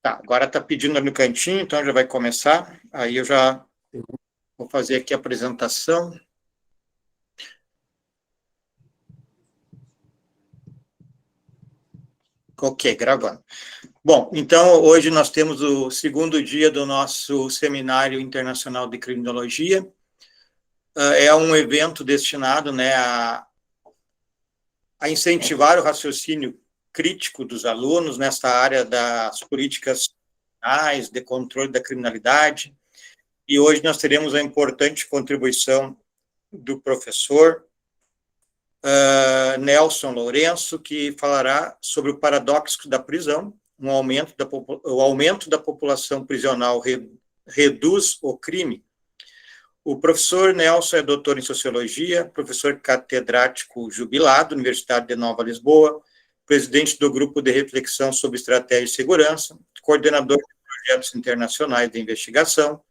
Tá, agora está pedindo no cantinho, então já vai começar. Aí eu já vou fazer aqui a apresentação. Ok, gravando. Bom, então hoje nós temos o segundo dia do nosso Seminário Internacional de Criminologia. É um evento destinado, né, a incentivar o raciocínio crítico dos alunos nessa área das políticas penais, de controle da criminalidade. E hoje nós teremos a importante contribuição do professor Nelson Lourenço, que falará sobre o paradoxo da prisão, o aumento da população prisional reduz o crime. O professor Nelson é doutor em Sociologia, professor catedrático jubilado da Universidade de Nova Lisboa, presidente do Grupo de Reflexão sobre Estratégia de Segurança, coordenador de projetos internacionais de investigação,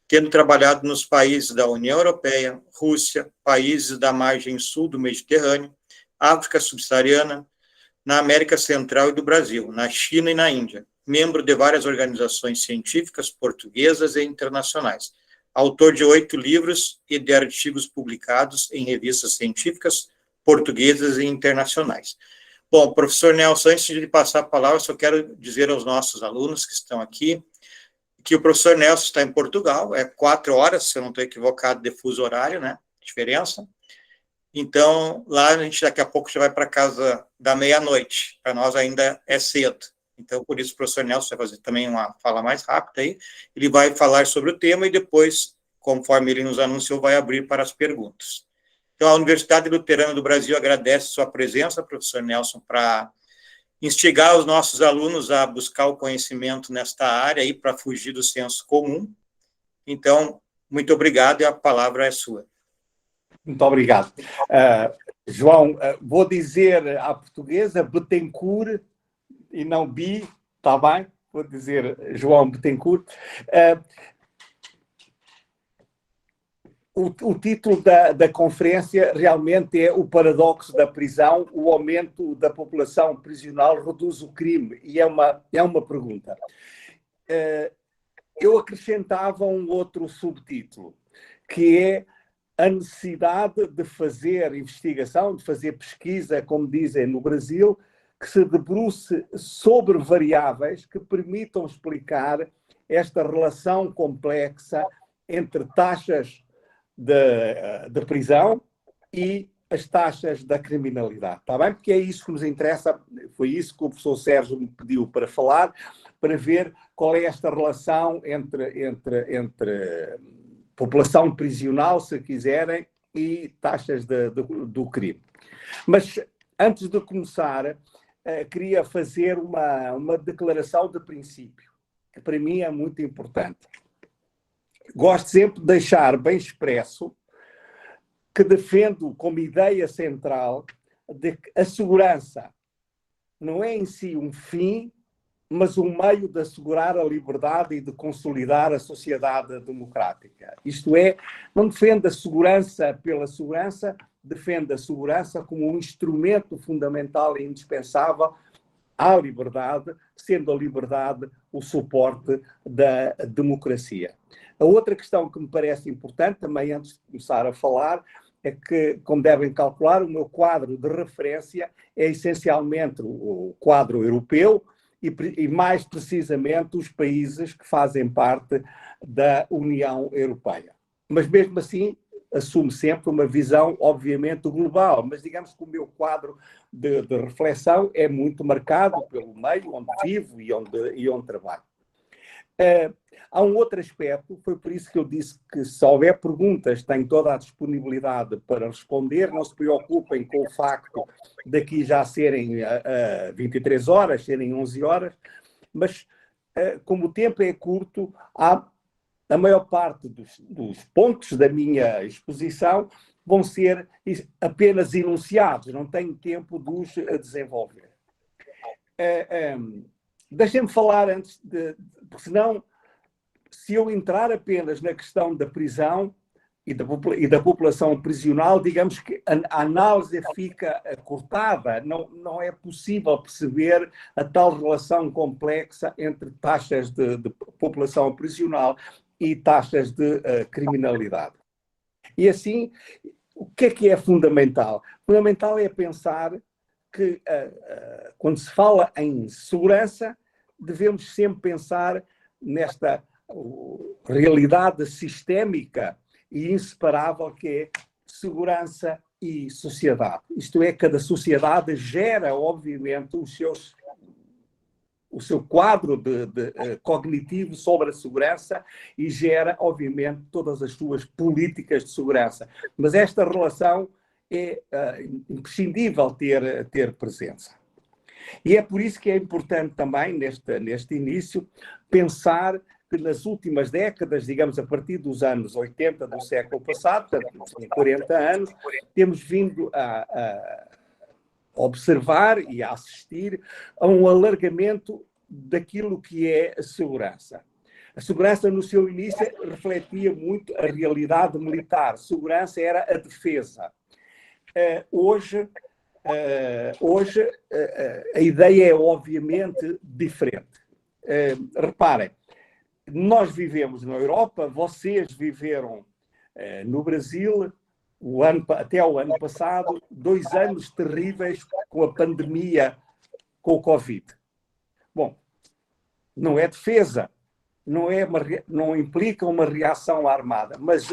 tendo trabalhado nos países da União Europeia, Rússia, países da margem sul do Mediterrâneo, África subsaariana, na América Central e do Brasil, na China e na Índia, membro de várias organizações científicas portuguesas e internacionais, autor de 8 livros e de artigos publicados em revistas científicas portuguesas e internacionais. Bom, professor Nelson, antes de passar a palavra, só quero dizer aos nossos alunos que estão aqui que o professor Nelson está em Portugal, é 4 horas, se eu não estou equivocado, de fuso horário, né? Diferença. Então, lá a gente daqui a pouco já vai para casa da meia-noite. Para nós ainda é cedo. Então, por isso, o professor Nelson vai fazer também uma fala mais rápida aí. Ele vai falar sobre o tema e depois, conforme ele nos anunciou, vai abrir para as perguntas. Então, a Universidade Luterana do Brasil agradece sua presença, professor Nelson, para instigar os nossos alunos a buscar o conhecimento nesta área aí para fugir do senso comum. Então, muito obrigado e a palavra é sua. Muito obrigado. João, vou dizer à portuguesa Bettencourt e não Bi, está bem? Vou dizer João Bettencourt. O título da conferência realmente é o paradoxo da prisão, o aumento da população prisional reduz o crime, e é uma pergunta. Eu acrescentava um outro subtítulo, que é a necessidade de fazer investigação, de fazer pesquisa, como dizem no Brasil, que se debruce sobre variáveis que permitam explicar esta relação complexa entre taxas de prisão e as taxas da criminalidade, está bem? Porque é isso que nos interessa, foi isso que o professor Sérgio me pediu para falar, para ver qual é esta relação entre população prisional, se quiserem, e taxas do crime. Mas, antes de começar, queria fazer uma declaração de princípio, que para mim é muito importante. Gosto sempre de deixar bem expresso que defendo como ideia central de que a segurança não é em si um fim, mas um meio de assegurar a liberdade e de consolidar a sociedade democrática. Isto é, não defende a segurança pela segurança, defende a segurança como um instrumento fundamental e indispensável à liberdade, sendo a liberdade o suporte da democracia. A outra questão que me parece importante, também antes de começar a falar, é que, como devem calcular, o meu quadro de referência é essencialmente o quadro europeu e mais precisamente os países que fazem parte da União Europeia. Mas mesmo assim, assumo sempre uma visão, obviamente, global, mas digamos que o meu quadro de reflexão é muito marcado pelo meio onde vivo e onde trabalho. Há um outro aspecto, foi por isso que eu disse que se houver perguntas, tenho toda a disponibilidade para responder, não se preocupem com o facto daqui já serem 23 horas, serem 11 horas, mas como o tempo é curto, a maior parte dos pontos da minha exposição vão ser apenas enunciados, não tenho tempo de os desenvolver. Deixem-me falar antes porque senão, se eu entrar apenas na questão da prisão, e da população prisional, digamos que a análise fica cortada, não é possível perceber a tal relação complexa entre taxas de população prisional e taxas de criminalidade. E assim, o que é fundamental? Fundamental é pensar que, quando se fala em segurança, devemos sempre pensar nesta realidade sistémica e inseparável que é segurança e sociedade. Isto é, cada sociedade gera, obviamente, o seu quadro cognitivo sobre a segurança e gera, obviamente, todas as suas políticas de segurança. Mas esta relação é imprescindível ter presença. E é por isso que é importante também, neste início, pensar que nas últimas décadas, digamos a partir dos anos 80 do século passado, portanto, em 40 anos, temos vindo a observar e a assistir a um alargamento daquilo que é a segurança. A segurança, no seu início, refletia muito a realidade militar. Segurança era a defesa. Hoje, a ideia é obviamente diferente. Reparem, nós vivemos na Europa, vocês viveram no Brasil, até o ano passado, 2 anos terríveis com a pandemia, com o Covid. Bom, não é defesa, não implica uma reação armada, mas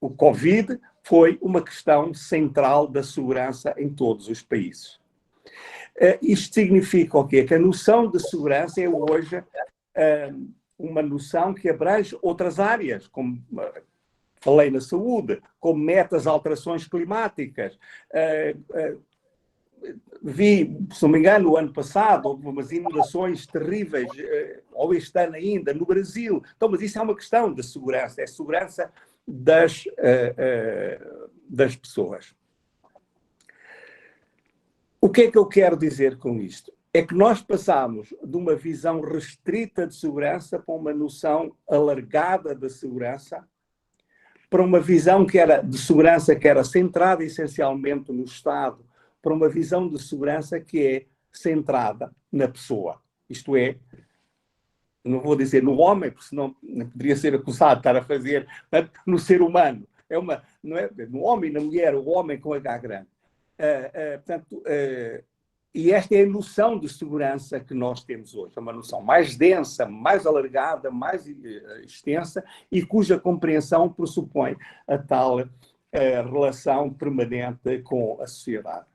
o Covid foi uma questão central da segurança em todos os países. Isto significa o quê? Que a noção de segurança é hoje uma noção que abrange outras áreas, como falei na saúde, como metas, alterações climáticas. Vi, se não me engano, o ano passado, houve umas inundações terríveis, ou este ano ainda, no Brasil. Então, mas isso é uma questão de segurança, é segurança das pessoas. O que é que eu quero dizer com isto? É que nós passamos de uma visão restrita de segurança para uma noção alargada de segurança, para uma visão de segurança que era centrada essencialmente no Estado, para uma visão de segurança que é centrada na pessoa. Isto é, não vou dizer no homem, porque senão poderia ser acusado de estar a fazer, no ser humano. Não é no homem e na mulher, o homem com H grande. E esta é a noção de segurança que nós temos hoje. É uma noção mais densa, mais alargada, mais extensa e cuja compreensão pressupõe a tal relação permanente com a sociedade.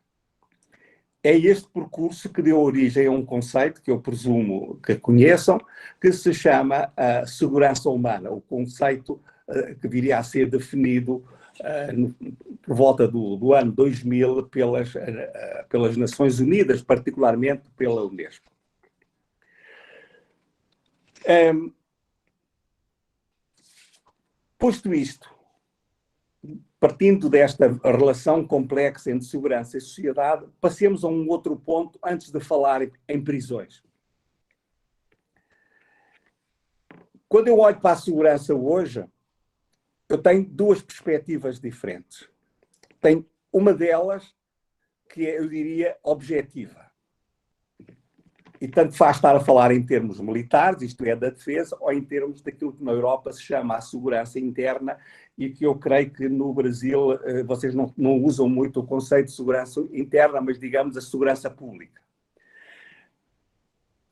É este percurso que deu origem a um conceito que eu presumo que conheçam, que se chama segurança humana, o conceito que viria a ser definido por volta do ano 2000 pelas Nações Unidas, particularmente pela Unesco. Posto isto, partindo desta relação complexa entre segurança e sociedade, passemos a um outro ponto antes de falar em prisões. Quando eu olho para a segurança hoje, eu tenho 2 perspectivas diferentes. Tenho uma delas que é, eu diria, objetiva. E tanto faz estar a falar em termos militares, isto é, da defesa, ou em termos daquilo que na Europa se chama a segurança interna e que eu creio que no Brasil vocês não usam muito o conceito de segurança interna, mas digamos a segurança pública.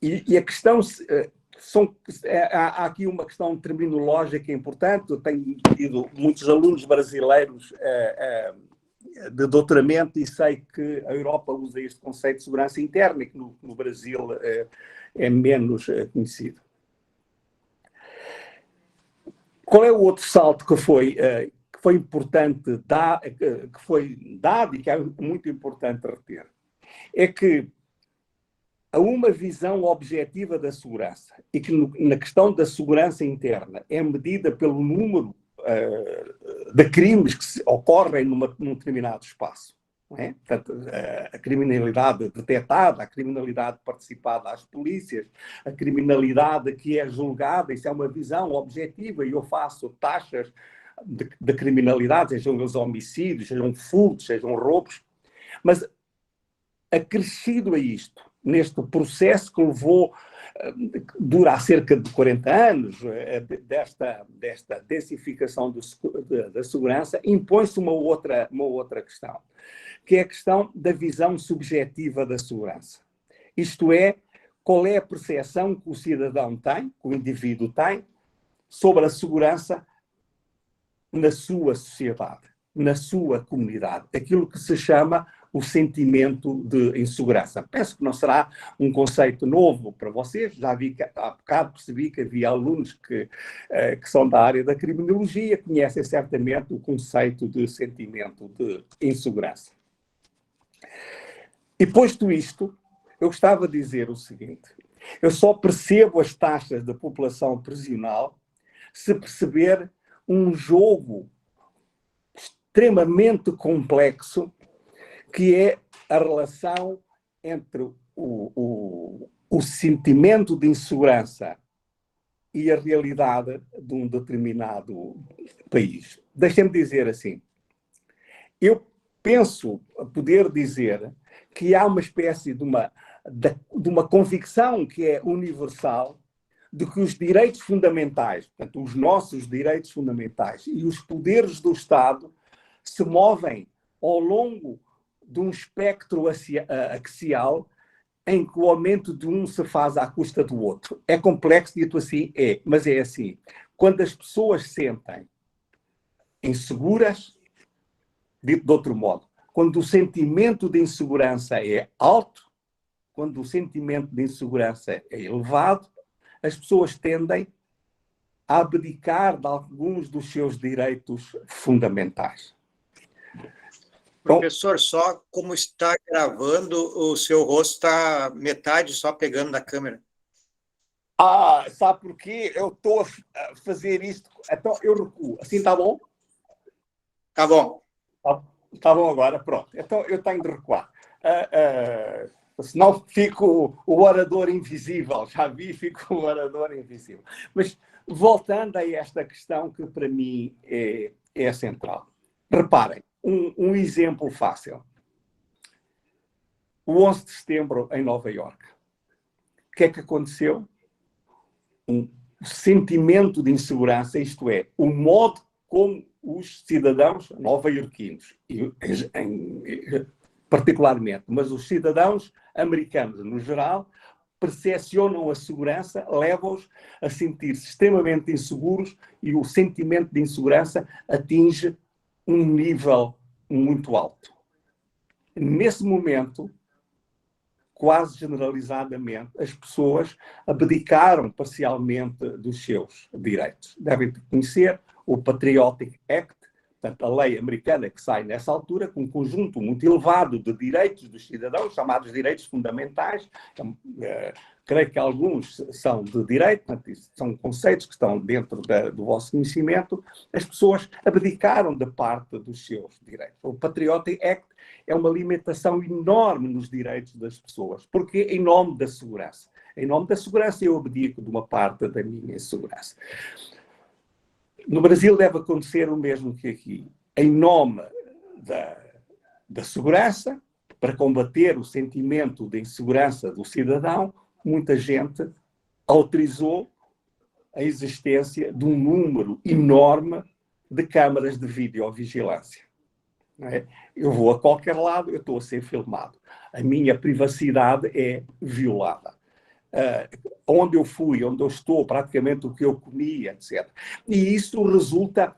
E a questão... há aqui uma questão terminológica importante. Eu tenho tido muitos alunos brasileiros de doutoramento e sei que a Europa usa este conceito de segurança interna e que no Brasil é menos conhecido. Qual é o outro salto que foi importante, que foi dado e que é muito importante reter? É que a uma visão objetiva da segurança e que na questão da segurança interna é medida pelo número de crimes que ocorrem num determinado espaço. Não é? Portanto, a criminalidade detectada, a criminalidade participada às polícias, a criminalidade que é julgada, isso é uma visão objetiva e eu faço taxas de criminalidade, sejam os homicídios, sejam furtos, sejam roubos, mas acrescido a isto, neste processo que levou, dura há cerca de 40 anos, desta densificação da segurança, impõe-se uma outra questão, que é a questão da visão subjetiva da segurança. Isto é, qual é a percepção que o cidadão tem, que o indivíduo tem, sobre a segurança na sua sociedade, na sua comunidade, aquilo que se chama o sentimento de insegurança. Penso que não será um conceito novo para vocês, já vi que há bocado percebi que havia alunos que são da área da criminologia, conhecem certamente o conceito de sentimento de insegurança. E posto isto, eu gostava de dizer o seguinte: eu só percebo as taxas da população prisional se perceber um jogo extremamente complexo, que é a relação entre o sentimento de insegurança e a realidade de um determinado país. Deixem-me dizer assim, eu penso poder dizer que há uma espécie de uma convicção que é universal de que os direitos fundamentais, portanto, os nossos direitos fundamentais e os poderes do Estado se movem ao longo de um espectro axial em que o aumento de um se faz à custa do outro. É complexo, dito assim, mas é assim. Quando as pessoas se sentem inseguras, dito de outro modo, quando o sentimento de insegurança é alto, quando o sentimento de insegurança é elevado, as pessoas tendem a abdicar de alguns dos seus direitos fundamentais. Professor, só como está gravando, o seu rosto está metade só pegando da câmera. Sabe porquê? Eu estou a fazer isto. Então eu recuo. Assim está bom? Tá bom. Está bom agora, pronto. Então eu tenho de recuar. Senão fico o orador invisível. Já vi, fico o orador invisível. Mas voltando a esta questão que para mim é central. Reparem, um exemplo fácil. O 11 de setembro em Nova Iorque. O que é que aconteceu? Um sentimento de insegurança, isto é, o modo como os cidadãos nova-iorquinos, particularmente, mas os cidadãos americanos no geral, percepcionam a segurança, levam-os a sentir-se extremamente inseguros e o sentimento de insegurança atinge um nível muito alto. Nesse momento, quase generalizadamente, as pessoas abdicaram parcialmente dos seus direitos. Devem conhecer o Patriotic Act, portanto, a lei americana que sai nessa altura, com um conjunto muito elevado de direitos dos cidadãos, chamados direitos fundamentais. Creio que alguns são de direito, portanto, são conceitos que estão dentro do vosso conhecimento. As pessoas abdicaram de parte dos seus direitos. O Patriotic Act é uma limitação enorme nos direitos das pessoas, porque em nome da segurança. Em nome da segurança eu abdico de uma parte da minha segurança. No Brasil deve acontecer o mesmo que aqui. Em nome da segurança, para combater o sentimento de insegurança do cidadão, muita gente autorizou a existência de um número enorme de câmaras de videovigilância. Não é? Eu vou a qualquer lado, eu estou a ser filmado. A minha privacidade é violada. Onde eu fui, onde eu estou, praticamente o que eu comi, etc. E isso resulta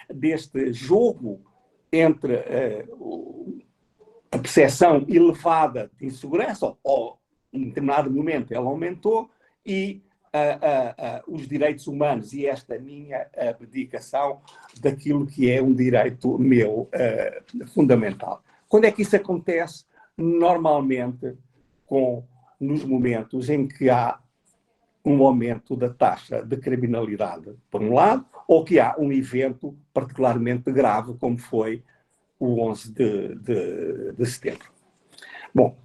deste jogo entre a percepção elevada de insegurança, ou em determinado momento ela aumentou, e os direitos humanos e esta minha abdicação daquilo que é um direito meu fundamental. Quando é que isso acontece? Normalmente nos momentos em que há um aumento da taxa de criminalidade, por um lado, ou que há um evento particularmente grave, como foi o 11 de setembro. Bom,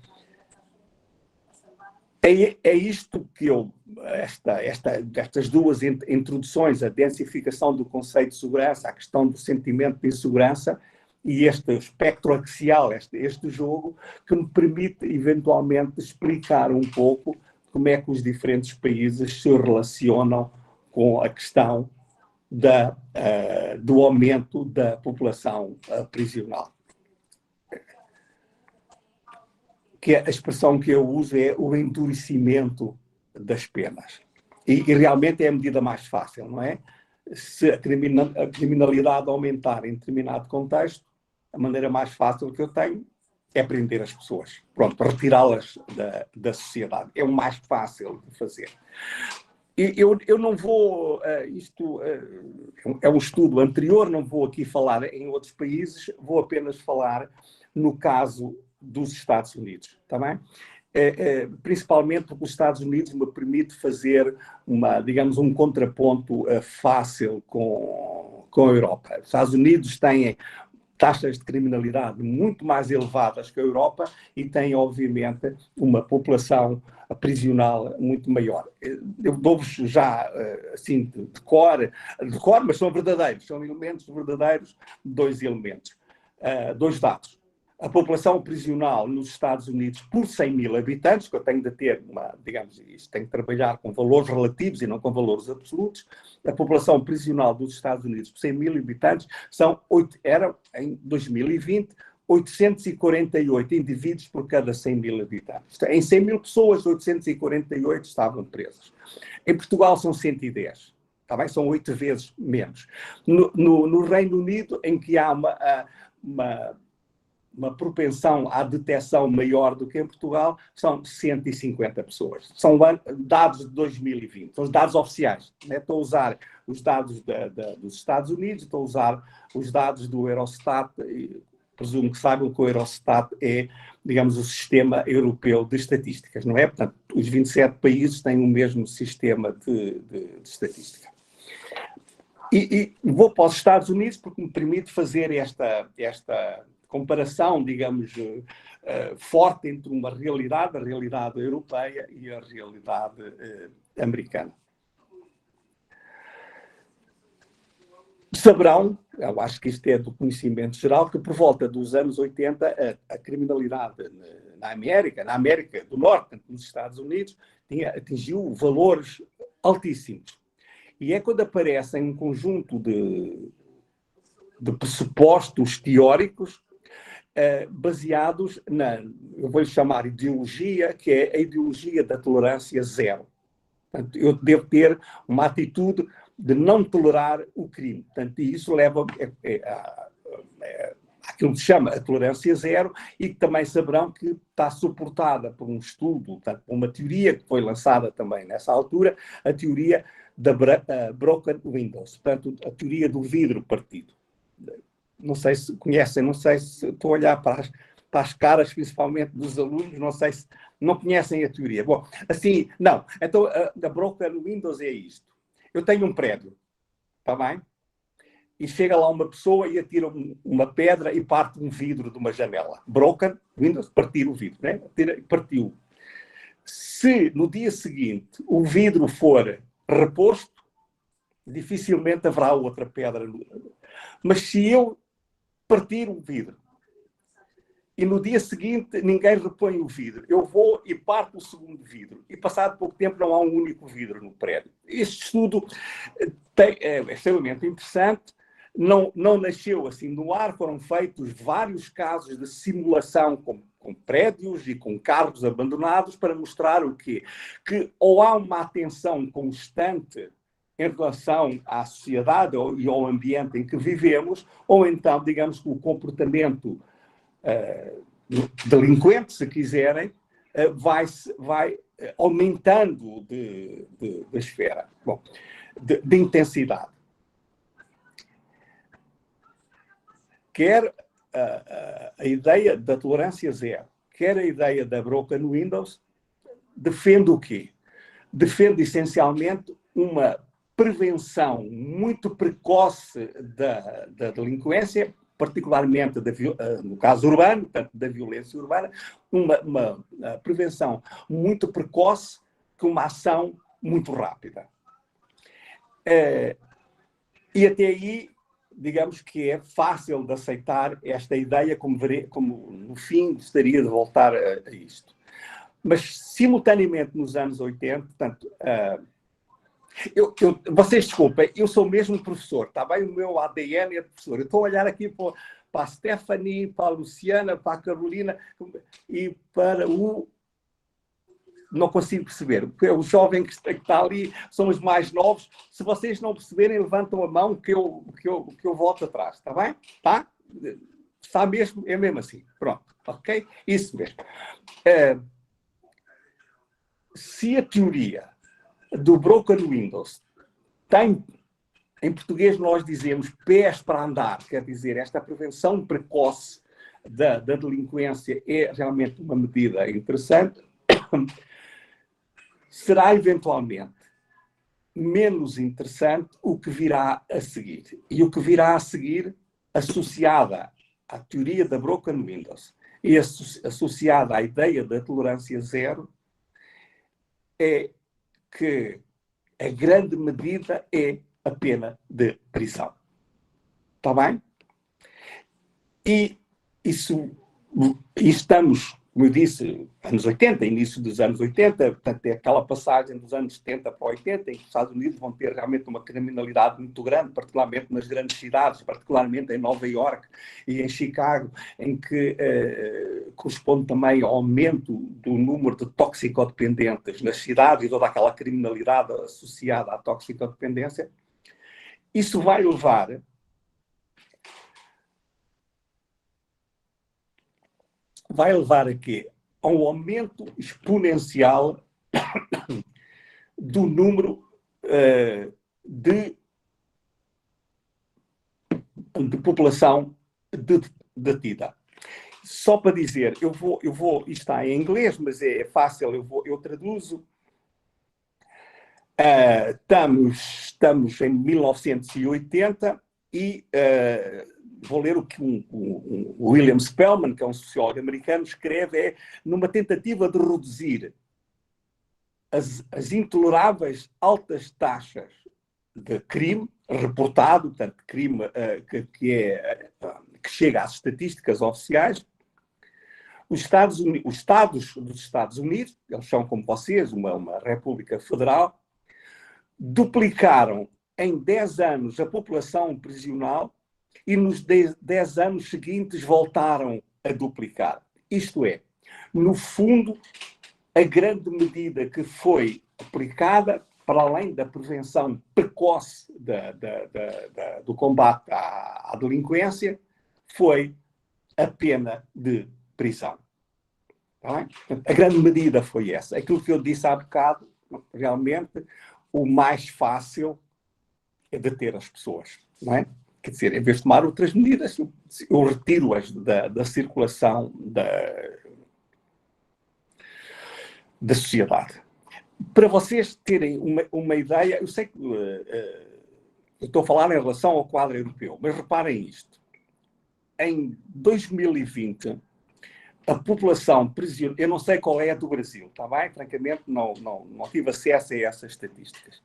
é isto que eu estas duas introduções, a densificação do conceito de segurança, a questão do sentimento de insegurança e este espectro axial, este jogo, que me permite eventualmente explicar um pouco como é que os diferentes países se relacionam com a questão do aumento da população prisional. Que a expressão que eu uso é o endurecimento das penas. E realmente é a medida mais fácil, não é? Se a criminalidade aumentar em determinado contexto, a maneira mais fácil que eu tenho é prender as pessoas. Pronto, retirá-las da sociedade. É o mais fácil de fazer. E eu não vou... isto é um estudo anterior, não vou aqui falar em outros países, vou apenas falar no caso dos Estados Unidos, está bem? Principalmente porque os Estados Unidos me permite fazer digamos, um contraponto fácil com a Europa. Os Estados Unidos têm taxas de criminalidade muito mais elevadas que a Europa e têm, obviamente, uma população prisional muito maior. Eu dou-vos já, assim, de cor, mas são verdadeiros, são elementos verdadeiros, dois elementos, dois dados. A população prisional nos Estados Unidos por 100 mil habitantes, que eu tenho de ter, digamos, isto tem que trabalhar com valores relativos e não com valores absolutos, a população prisional dos Estados Unidos por 100 mil habitantes eram, em 2020, 848 indivíduos por cada 100 mil habitantes. Em 100 mil pessoas, 848 estavam presos. Em Portugal são 110. Tá bem? São 8 vezes menos. No Reino Unido, em que há uma propensão à detecção maior do que em Portugal, são 150 pessoas. São dados de 2020, são os dados oficiais. Né? Estou a usar os dados dos Estados Unidos, estou a usar os dados do Eurostat, e presumo que saibam que o Eurostat é, digamos, o sistema europeu de estatísticas, não é? Portanto, os 27 países têm o mesmo sistema de estatística. E vou para os Estados Unidos porque me permite fazer esta comparação, digamos, forte entre a realidade europeia e a realidade americana. Saberão, eu acho que isto é do conhecimento geral, que por volta dos anos 80 a criminalidade na América do Norte, nos Estados Unidos, atingiu valores altíssimos. E é quando aparecem um conjunto de pressupostos teóricos baseados eu vou-lhe chamar ideologia, que é a ideologia da tolerância zero. Portanto, eu devo ter uma atitude de não tolerar o crime. Portanto, e isso leva àquilo que se chama a tolerância zero e que também saberão que está suportada por um estudo, portanto, uma teoria que foi lançada também nessa altura, a teoria da broken windows, portanto, a teoria do vidro partido. Não sei se conhecem, não sei se estou a olhar para as caras, principalmente dos alunos, não sei se não conhecem a teoria. Bom, assim, não. Então, a broken windows é isto. Eu tenho um prédio, está bem? E chega lá uma pessoa e atira uma pedra e parte um vidro de uma janela. Broken windows, partir o vidro, né? Partiu. Se no dia seguinte o vidro for reposto, dificilmente haverá outra pedra. Mas se eu partir o vidro e no dia seguinte ninguém repõe o vidro, eu vou e parto o segundo vidro e passado pouco tempo não há um único vidro no prédio. Este estudo é extremamente interessante, não nasceu assim no ar, foram feitos vários casos de simulação com prédios e com carros abandonados para mostrar o quê? Que ou há uma atenção constante em relação à sociedade e ao ambiente em que vivemos, ou então, digamos que o comportamento delinquente, se quiserem, vai aumentando de esfera, bom, de intensidade. Quer a ideia da tolerância zero, quer a ideia da broken windows, defende o quê? Defende essencialmente uma prevenção muito precoce da delinquência, particularmente no caso urbano, portanto, da violência urbana, uma prevenção muito precoce com uma ação muito rápida. E até aí, digamos que é fácil de aceitar esta ideia, como no fim gostaria de voltar a isto. Mas, simultaneamente, nos anos 80, portanto, vocês desculpem, eu sou mesmo professor, está bem? O meu ADN é de professor. Eu estou a olhar aqui para a Stephanie, para a Luciana, para a Carolina e para o... Não consigo perceber. O jovem que está ali são os mais novos. Se vocês não perceberem, levantam a mão que eu volto atrás, está bem? Tá? Está mesmo? É mesmo assim. Pronto, ok? Isso mesmo. Se a teoria do Broken Windows tem, em português nós dizemos pés para andar, quer dizer, esta prevenção precoce da delinquência é realmente uma medida interessante, será eventualmente menos interessante o que virá a seguir. E o que virá a seguir, associada à teoria da Broken Windows e associada à ideia da tolerância zero, é que a grande medida é a pena de prisão. Está bem? E estamos, como eu disse, anos 80, início dos anos 80, portanto, é aquela passagem dos anos 70 para 80, em que os Estados Unidos vão ter realmente uma criminalidade muito grande, particularmente nas grandes cidades, particularmente em Nova Iorque e em Chicago, em que corresponde também ao aumento do número de toxicodependentes nas cidades e toda aquela criminalidade associada à toxicodependência. Isso vai levar a quê? A um aumento exponencial do número de população detida. Só para dizer, isto está em inglês, mas é fácil, eu traduzo. Estamos em 1980 e vou ler o que o William Spellman, que é um sociólogo americano, escreve, numa tentativa de reduzir as intoleráveis altas taxas de crime reportado, portanto, crime que chega às estatísticas oficiais. Os Estados dos Estados Unidos, eles são como vocês, uma república federal, duplicaram em 10 anos a população prisional e nos 10 anos seguintes voltaram a duplicar. Isto é, no fundo, a grande medida que foi aplicada, para além da prevenção precoce do combate à delinquência, foi a pena de prisão. Tá bem? A grande medida foi essa. Aquilo que eu disse há bocado, realmente, o mais fácil é deter as pessoas, não é? Quer dizer, em vez de tomar outras medidas, eu retiro-as da circulação da sociedade. Para vocês terem uma ideia, eu sei que eu estou a falar em relação ao quadro europeu, mas reparem isto. Em 2020, a população prisional, eu não sei qual é a do Brasil, está bem? Francamente, não tive acesso a essas estatísticas.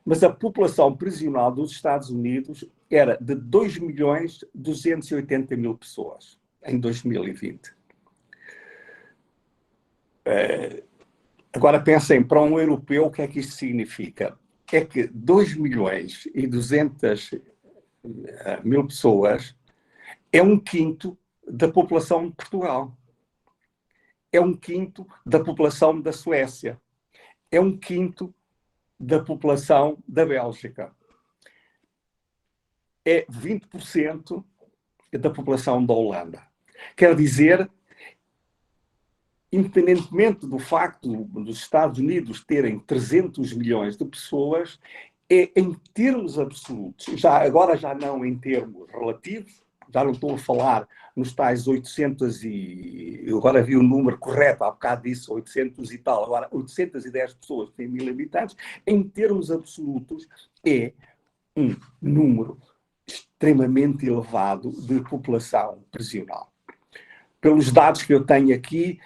Mas a população prisional dos Estados Unidos era de 2.280.000 pessoas em 2020. Agora pensem, para um europeu, o que é que isto significa? É que 2.200.000 pessoas é um quinto da população de Portugal. É um quinto da população da Suécia. É um quinto da população da Bélgica. É 20% da população da Holanda. Quer dizer, independentemente do facto dos Estados Unidos terem 300 milhões de pessoas, é em termos absolutos, agora já não em termos relativos, já não estou a falar nos tais 800 eu agora vi o número correto, há bocado disse 800 e tal, agora 810 pessoas que têm 1.000 habitantes, em termos absolutos é um número extremamente elevado de população prisional. Pelos dados que eu tenho aqui,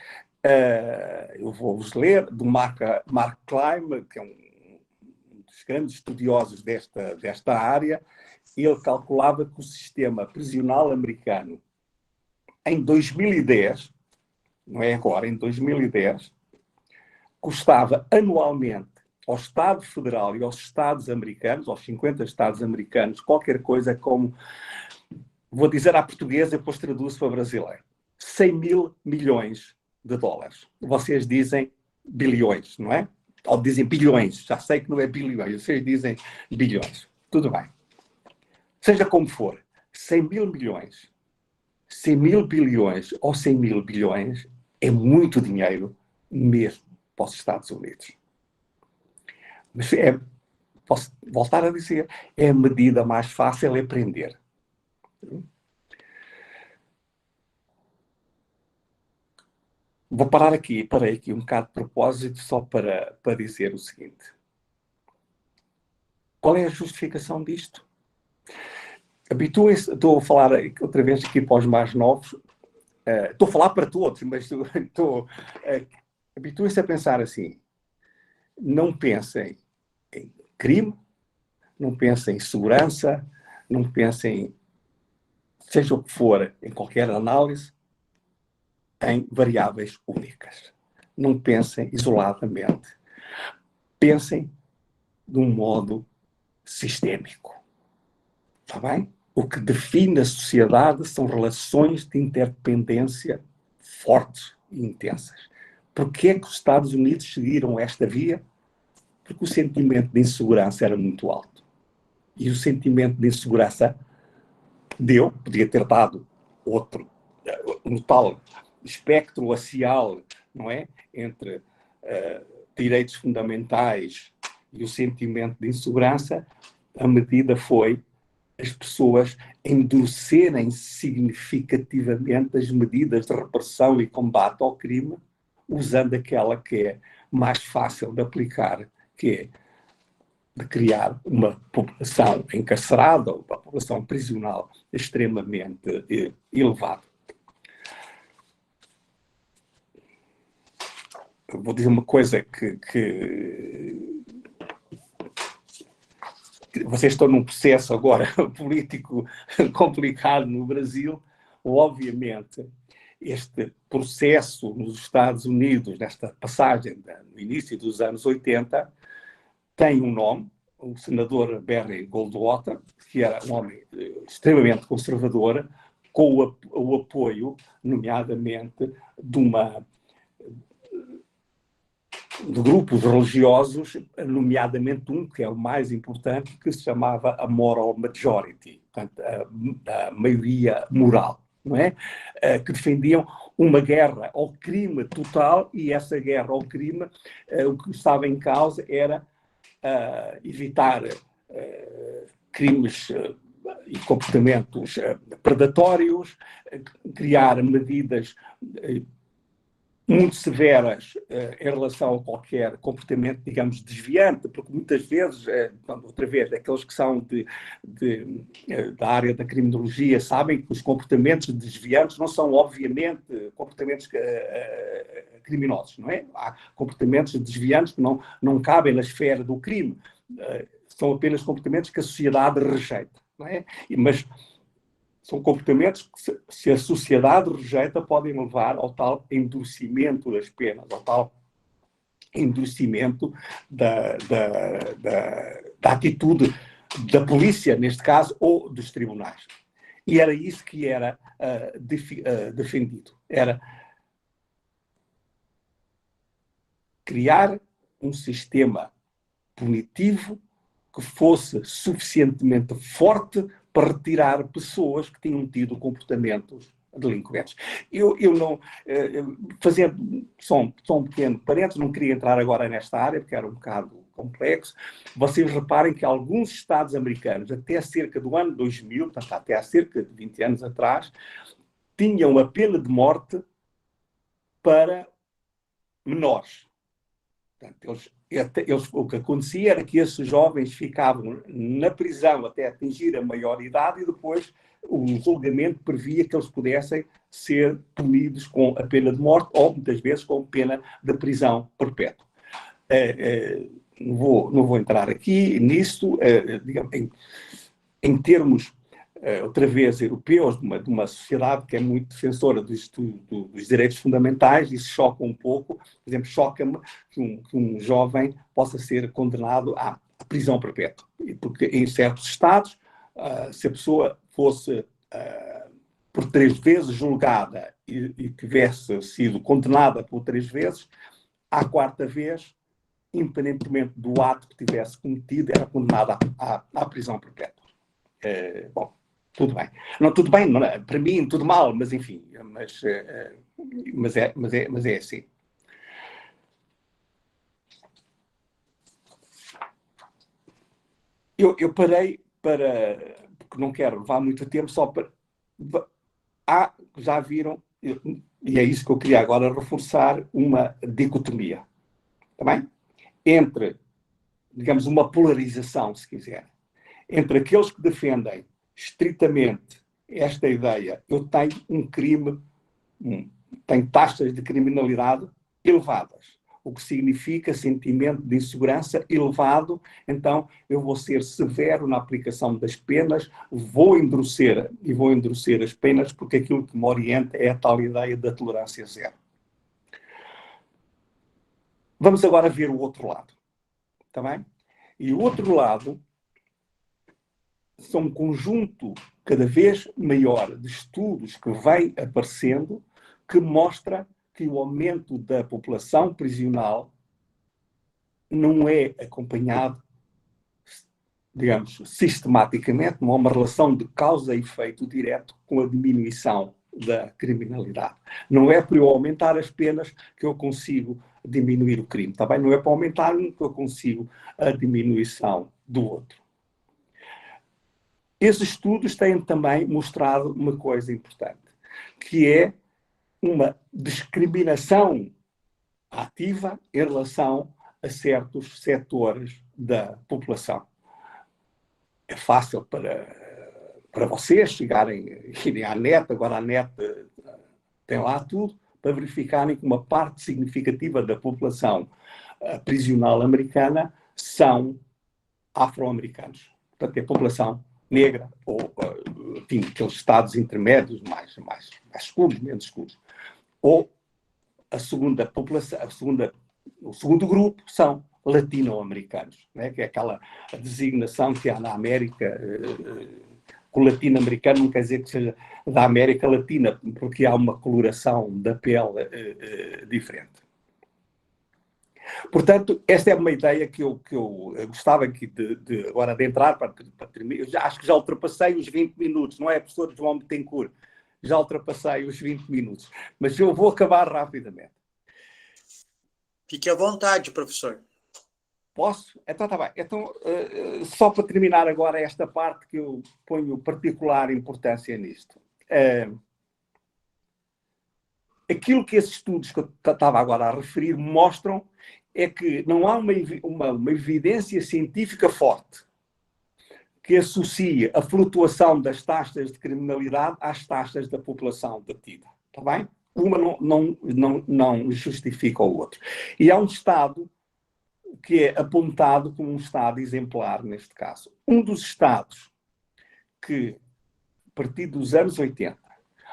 Eu vou-vos ler, do Mark Klein, que é um dos grandes estudiosos desta área. Ele calculava que o sistema prisional americano, em 2010, não é agora, em 2010, custava anualmente ao Estado Federal e aos Estados americanos, aos 50 Estados americanos, qualquer coisa como, vou dizer à portuguesa e depois traduzo para brasileiro, 100 mil milhões de dólares. Vocês dizem bilhões, não é? Ou dizem bilhões, já sei que não é bilhões, vocês dizem bilhões. Tudo bem. Seja como for, 100 mil milhões, 100 mil bilhões ou 100 mil bilhões é muito dinheiro mesmo para os Estados Unidos. Mas posso voltar a dizer, é a medida mais fácil de aprender. Vou parar aqui, parei aqui um bocado de propósito só para dizer o seguinte. Qual é a justificação disto? Habituem-se, estou a falar outra vez aqui para os mais novos, estou a falar para todos, mas habituem-se a pensar assim, não pensem em crime, não pensem em segurança, não pensem, seja o que for, em qualquer análise, em variáveis únicas. Não pensem isoladamente. Pensem de um modo sistêmico. Está bem? O que define a sociedade são relações de interdependência fortes e intensas. Porquê é que os Estados Unidos seguiram esta via? Porque o sentimento de insegurança era muito alto. E o sentimento de insegurança podia ter dado outro, no tal espectro racial, não é? Entre direitos fundamentais e o sentimento de insegurança, a medida foi as pessoas endurecerem significativamente as medidas de repressão e combate ao crime, usando aquela que é mais fácil de aplicar, que é de criar uma população encarcerada, ou uma população prisional extremamente elevada. Eu vou dizer uma coisa que vocês estão num processo agora político complicado no Brasil. Obviamente, este processo nos Estados Unidos, nesta passagem no início dos anos 80, tem um nome, o senador Barry Goldwater, que era um homem extremamente conservador, com o apoio, nomeadamente, de grupos religiosos, nomeadamente um que é o mais importante, que se chamava a Moral Majority, portanto, a maioria moral, não é? Que defendiam uma guerra ao crime total, e essa guerra ao crime, o que estava em causa era evitar crimes e comportamentos predatórios, criar medidas muito severas em relação a qualquer comportamento, digamos, desviante, porque muitas vezes, outra vez, aqueles que são da área da criminologia sabem que os comportamentos desviantes não são, obviamente, comportamentos criminosos, não é? Há comportamentos desviantes que não cabem na esfera do crime, são apenas comportamentos que a sociedade rejeita, não é? Mas são comportamentos que, se a sociedade rejeita, podem levar ao tal endurecimento das penas, ao tal endurecimento da atitude da polícia, neste caso, ou dos tribunais. E era isso que era defendido. Era criar um sistema punitivo que fosse suficientemente forte para retirar pessoas que tinham tido comportamentos delinquentes. Eu não, fazendo só um pequeno parênteses, não queria entrar agora nesta área, porque era um bocado complexo. Vocês reparem que alguns Estados americanos, até cerca do ano 2000, portanto, até há cerca de 20 anos atrás, tinham a pena de morte para menores. Portanto, o que acontecia era que esses jovens ficavam na prisão até atingir a maioridade e depois o julgamento previa que eles pudessem ser punidos com a pena de morte ou, muitas vezes, com pena de prisão perpétua. Não vou entrar aqui nisso, digamos, em termos, outra vez, europeus, de uma sociedade que é muito defensora dos direitos fundamentais. Isso choca um pouco. Por exemplo, choca-me que um jovem possa ser condenado à prisão perpétua, porque em certos estados, se a pessoa fosse por 3 vezes julgada e tivesse sido condenada por 3 vezes, à 4ª vez, independentemente do ato que tivesse cometido, era condenada à prisão perpétua. Bom, tudo bem. Não, tudo bem, não é, para mim, tudo mal, mas enfim, mas é assim. Eu parei porque não quero levar muito tempo, só para... já viram, e é isso que eu queria agora reforçar, uma dicotomia, está bem? Entre, digamos, uma polarização, se quiser, entre aqueles que defendem estritamente esta ideia: eu tenho um crime, tenho taxas de criminalidade elevadas, o que significa sentimento de insegurança elevado, então eu vou ser severo na aplicação das penas, vou endurecer as penas, porque aquilo que me orienta é a tal ideia da tolerância zero. Vamos agora ver o outro lado, está bem? E o outro lado são um conjunto cada vez maior de estudos que vem aparecendo, que mostra que o aumento da população prisional não é acompanhado, digamos, sistematicamente, não há uma relação de causa e efeito direto com a diminuição da criminalidade. Não é por eu aumentar as penas que eu consigo diminuir o crime, tá bem? Não é para aumentar um que eu consigo a diminuição do outro. Esses estudos têm também mostrado uma coisa importante, que é uma discriminação ativa em relação a certos setores da população. É fácil para vocês irem à net, agora a net tem lá tudo, para verificarem que uma parte significativa da população prisional americana são afro-americanos. Portanto, é a população negra, ou, enfim, aqueles estados intermédios mais escuros, menos escuros. Ou a segunda população, o segundo grupo são latino-americanos, né? Que é aquela designação que há na América. O latino-americano não quer dizer que seja da América Latina, porque há uma coloração da pele diferente. Portanto, esta é uma ideia que eu gostava aqui agora de entrar para terminar. Eu acho que já ultrapassei os 20 minutos, não é, professor João Betancourt? Já ultrapassei os 20 minutos, mas eu vou acabar rapidamente. Fique à vontade, professor. Posso? Então está bem. Então, só para terminar agora esta parte que eu ponho particular importância nisto. Aquilo que esses estudos que eu estava agora a referir mostram é que não há uma evidência científica forte que associe a flutuação das taxas de criminalidade às taxas da população detida. Está bem? Uma não justifica o outro. E há um Estado que é apontado como um Estado exemplar neste caso. Um dos Estados que, a partir dos anos 80,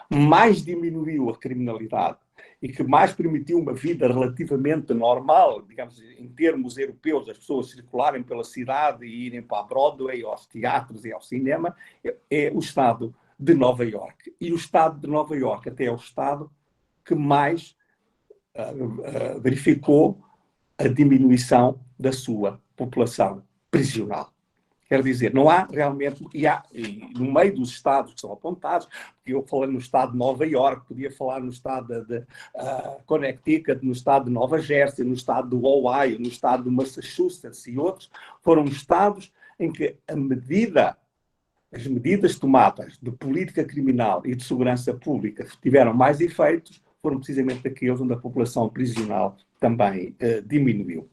mais diminuiu a criminalidade e que mais permitiu uma vida relativamente normal, digamos, em termos europeus, as pessoas circularem pela cidade e irem para a Broadway, aos teatros e ao cinema, é o Estado de Nova Iorque. E o Estado de Nova Iorque até é o Estado que mais verificou a diminuição da sua população prisional. Quer dizer, não há realmente... E no meio dos estados que são apontados, eu falei no estado de Nova Iorque, podia falar no estado de Connecticut, no estado de Nova Jersey, no estado do Ohio, no estado de Massachusetts e outros, foram estados em que as medidas tomadas de política criminal e de segurança pública que tiveram mais efeitos foram precisamente aqueles onde a população prisional também diminuiu.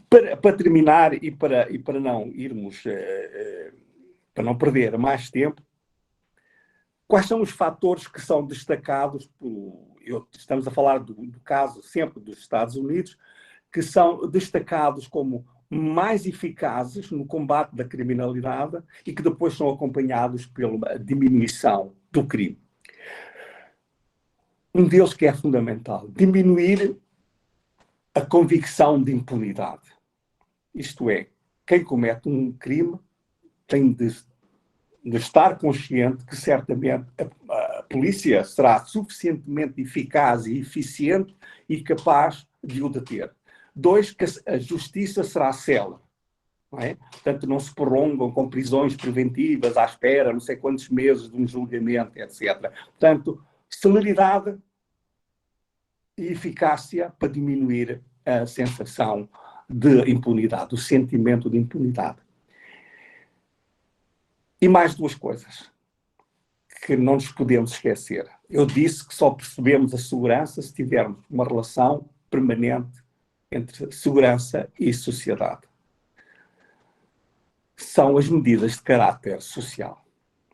Para terminar e para não irmos, para não perder mais tempo, Quais são os fatores que são destacados, estamos a falar do caso sempre dos Estados Unidos, que são destacados como mais eficazes no combate da criminalidade e que depois são acompanhados pela diminuição do crime? Um deles que é fundamental: diminuir a convicção de impunidade. Isto é, quem comete um crime tem de estar consciente que certamente a polícia será suficientemente eficaz e eficiente e capaz de o deter. 2, que a justiça será célere. Não é? Portanto, não se prolongam com prisões preventivas à espera, não sei quantos meses de um julgamento, etc. Portanto, celeridade e eficácia para diminuir a sensação de impunidade, o sentimento de impunidade. E mais 2 coisas que não nos podemos esquecer. Eu disse que só percebemos a segurança se tivermos uma relação permanente entre segurança e sociedade. São as medidas de caráter social.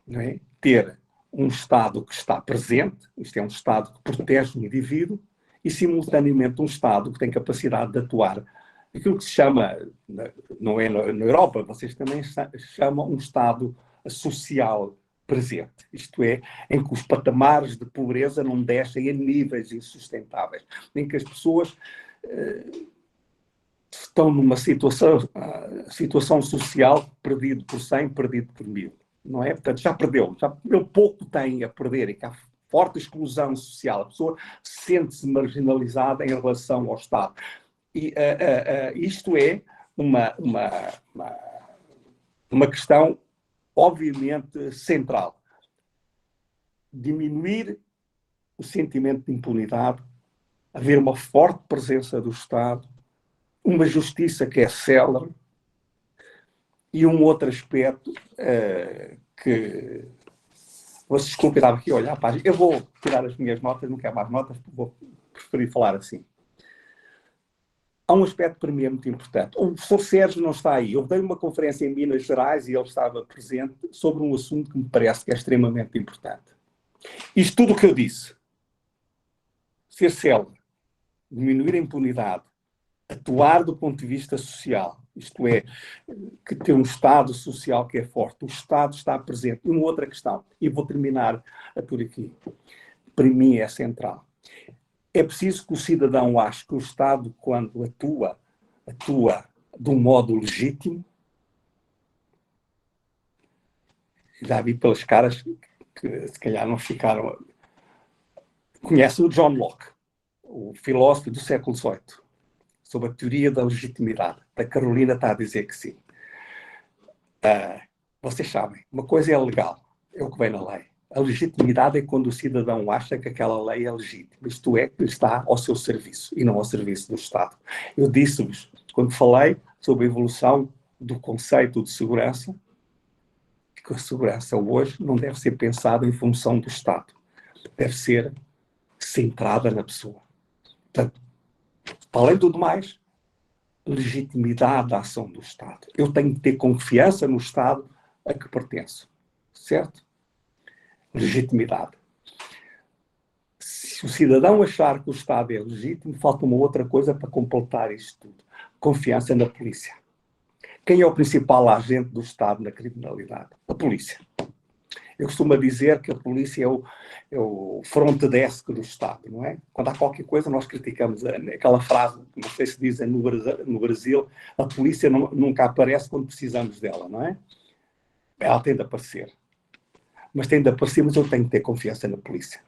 Não é? Ter um Estado que está presente, isto é, um Estado que protege o indivíduo, e simultaneamente um Estado que tem capacidade de atuar. Aquilo que se chama, não é na Europa, vocês também chamam um Estado social presente. Isto é, em que os patamares de pobreza não descem a níveis insustentáveis, em que as pessoas estão numa situação social perdido por 100, perdido por 1000. Não é? Portanto, já perdeu pouco tem a perder, e que há forte exclusão social. A pessoa sente-se marginalizada em relação ao Estado. E isto é uma questão, obviamente, central. Diminuir o sentimento de impunidade, haver uma forte presença do Estado, uma justiça que é célere, e um outro aspecto que... Vocês desculpem, estava aqui a olhar a página. Eu vou tirar as minhas notas, não quero mais notas, porque vou preferir falar assim. Há um aspecto para mim muito importante. O professor Sérgio não está aí. Eu dei uma conferência em Minas Gerais e ele estava presente sobre um assunto que me parece que é extremamente importante. Isto tudo o que eu disse, ser célere, diminuir a impunidade, atuar do ponto de vista social, isto é, que ter um Estado social que é forte, o Estado está presente. E uma outra questão, e vou terminar por aqui, para mim é central. É preciso que o cidadão ache que o Estado, quando atua de um modo legítimo. Já vi pelas caras que se calhar não ficaram... Conhece o John Locke, o filósofo do século XVIII, sobre a teoria da legitimidade. A Carolina está a dizer que sim. Vocês sabem, uma coisa é legal, é o que vem na lei. A legitimidade é quando o cidadão acha que aquela lei é legítima, isto é, que está ao seu serviço e não ao serviço do Estado. Eu disse-vos, quando falei sobre a evolução do conceito de segurança, que a segurança hoje não deve ser pensada em função do Estado, deve ser centrada na pessoa. Portanto, além de tudo mais, legitimidade da ação do Estado. Eu tenho que ter confiança no Estado a que pertenço. Certo? Legitimidade. Se o cidadão achar que o Estado é legítimo, falta uma outra coisa para completar isto tudo. Confiança na polícia. Quem é o principal agente do Estado na criminalidade? A polícia. Eu costumo dizer que a polícia é o front desk do Estado, não é? Quando há qualquer coisa, nós criticamos aquela frase, não sei se dizem no Brasil, a polícia nunca aparece quando precisamos dela, não é? Ela tem de aparecer. Mas tem de aparecer, mas eu tenho de ter confiança na polícia.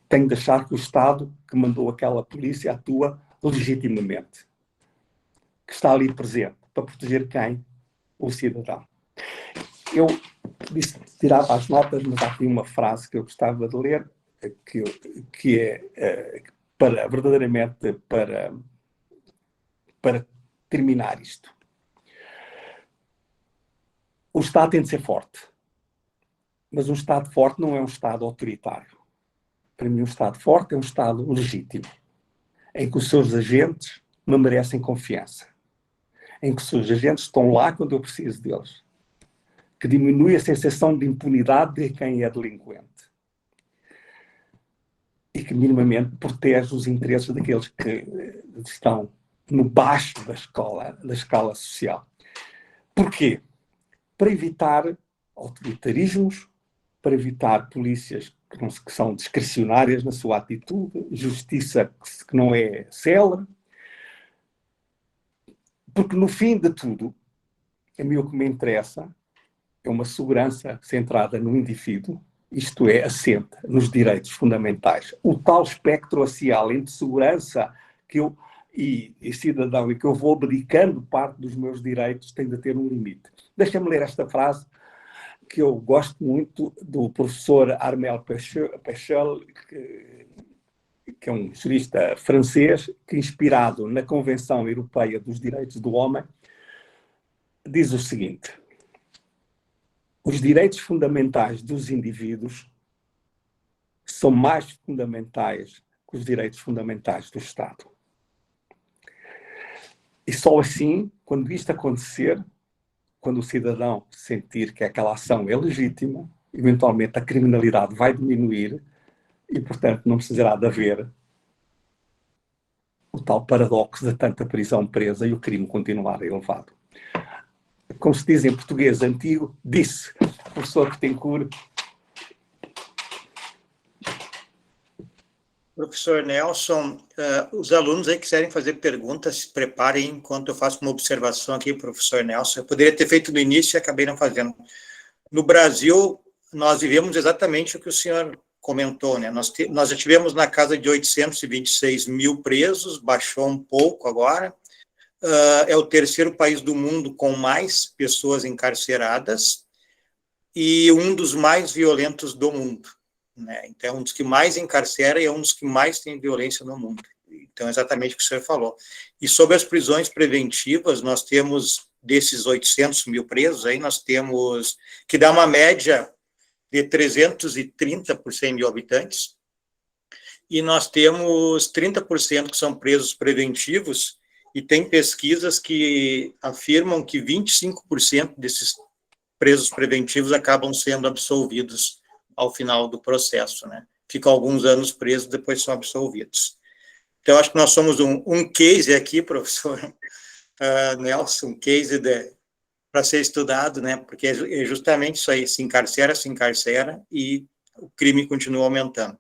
Tenho de achar que o Estado que mandou aquela polícia atua legitimamente. Que está ali presente para proteger quem? O cidadão. Eu disse tirava as notas, mas há aqui uma frase que eu gostava de ler, que é verdadeiramente para terminar isto. O Estado tem de ser forte, mas um Estado forte não é um Estado autoritário. Para mim, um Estado forte é um Estado legítimo, em que os seus agentes me merecem confiança, em que os seus agentes estão lá quando eu preciso deles, que diminui a sensação de impunidade de quem é delinquente e que minimamente protege os interesses daqueles que estão no baixo da escala social. Porquê? Para evitar autoritarismos, para evitar polícias que são discricionárias na sua atitude, justiça que não é célere, porque no fim de tudo, a mim o que me interessa é uma segurança centrada no indivíduo, isto é, assente nos direitos fundamentais. O tal espectro racial entre segurança e cidadão, e que eu vou abdicando parte dos meus direitos, tem de ter um limite. Deixa-me ler esta frase, que eu gosto muito, do professor Armel Pechel, que é um jurista francês, que, inspirado na Convenção Europeia dos Direitos do Homem, diz o seguinte: os direitos fundamentais dos indivíduos são mais fundamentais que os direitos fundamentais do Estado. E só assim, quando isto acontecer, quando o cidadão sentir que aquela ação é legítima, eventualmente a criminalidade vai diminuir e, portanto, não precisará de haver o tal paradoxo de tanta prisão presa e o crime continuar elevado. Como se diz em português antigo, disse o professor Bettencourt. Professor Nelson, os alunos aí que quiserem fazer perguntas, se preparem enquanto eu faço uma observação aqui, professor Nelson. Eu poderia ter feito no início e acabei não fazendo. No Brasil, nós vivemos exatamente o que o senhor comentou, né? Nós já tivemos na casa de 826 mil presos, baixou um pouco agora. É o terceiro país do mundo com mais pessoas encarceradas e um dos mais violentos do mundo, né? Então, é um dos que mais encarcera e é um dos que mais tem violência no mundo. Então, é exatamente o que o senhor falou. E sobre as prisões preventivas, nós temos, desses 800 mil presos, aí nós temos, que dá uma média de 330 por 100 mil habitantes, e nós temos 30% que são presos preventivos, e tem pesquisas que afirmam que 25% desses presos preventivos acabam sendo absolvidos ao final do processo, né? Ficam alguns anos presos, depois são absolvidos. Então, acho que nós somos um case aqui, professor Nelson, um case para ser estudado, né? Porque é justamente isso aí, se encarcera, e o crime continua aumentando.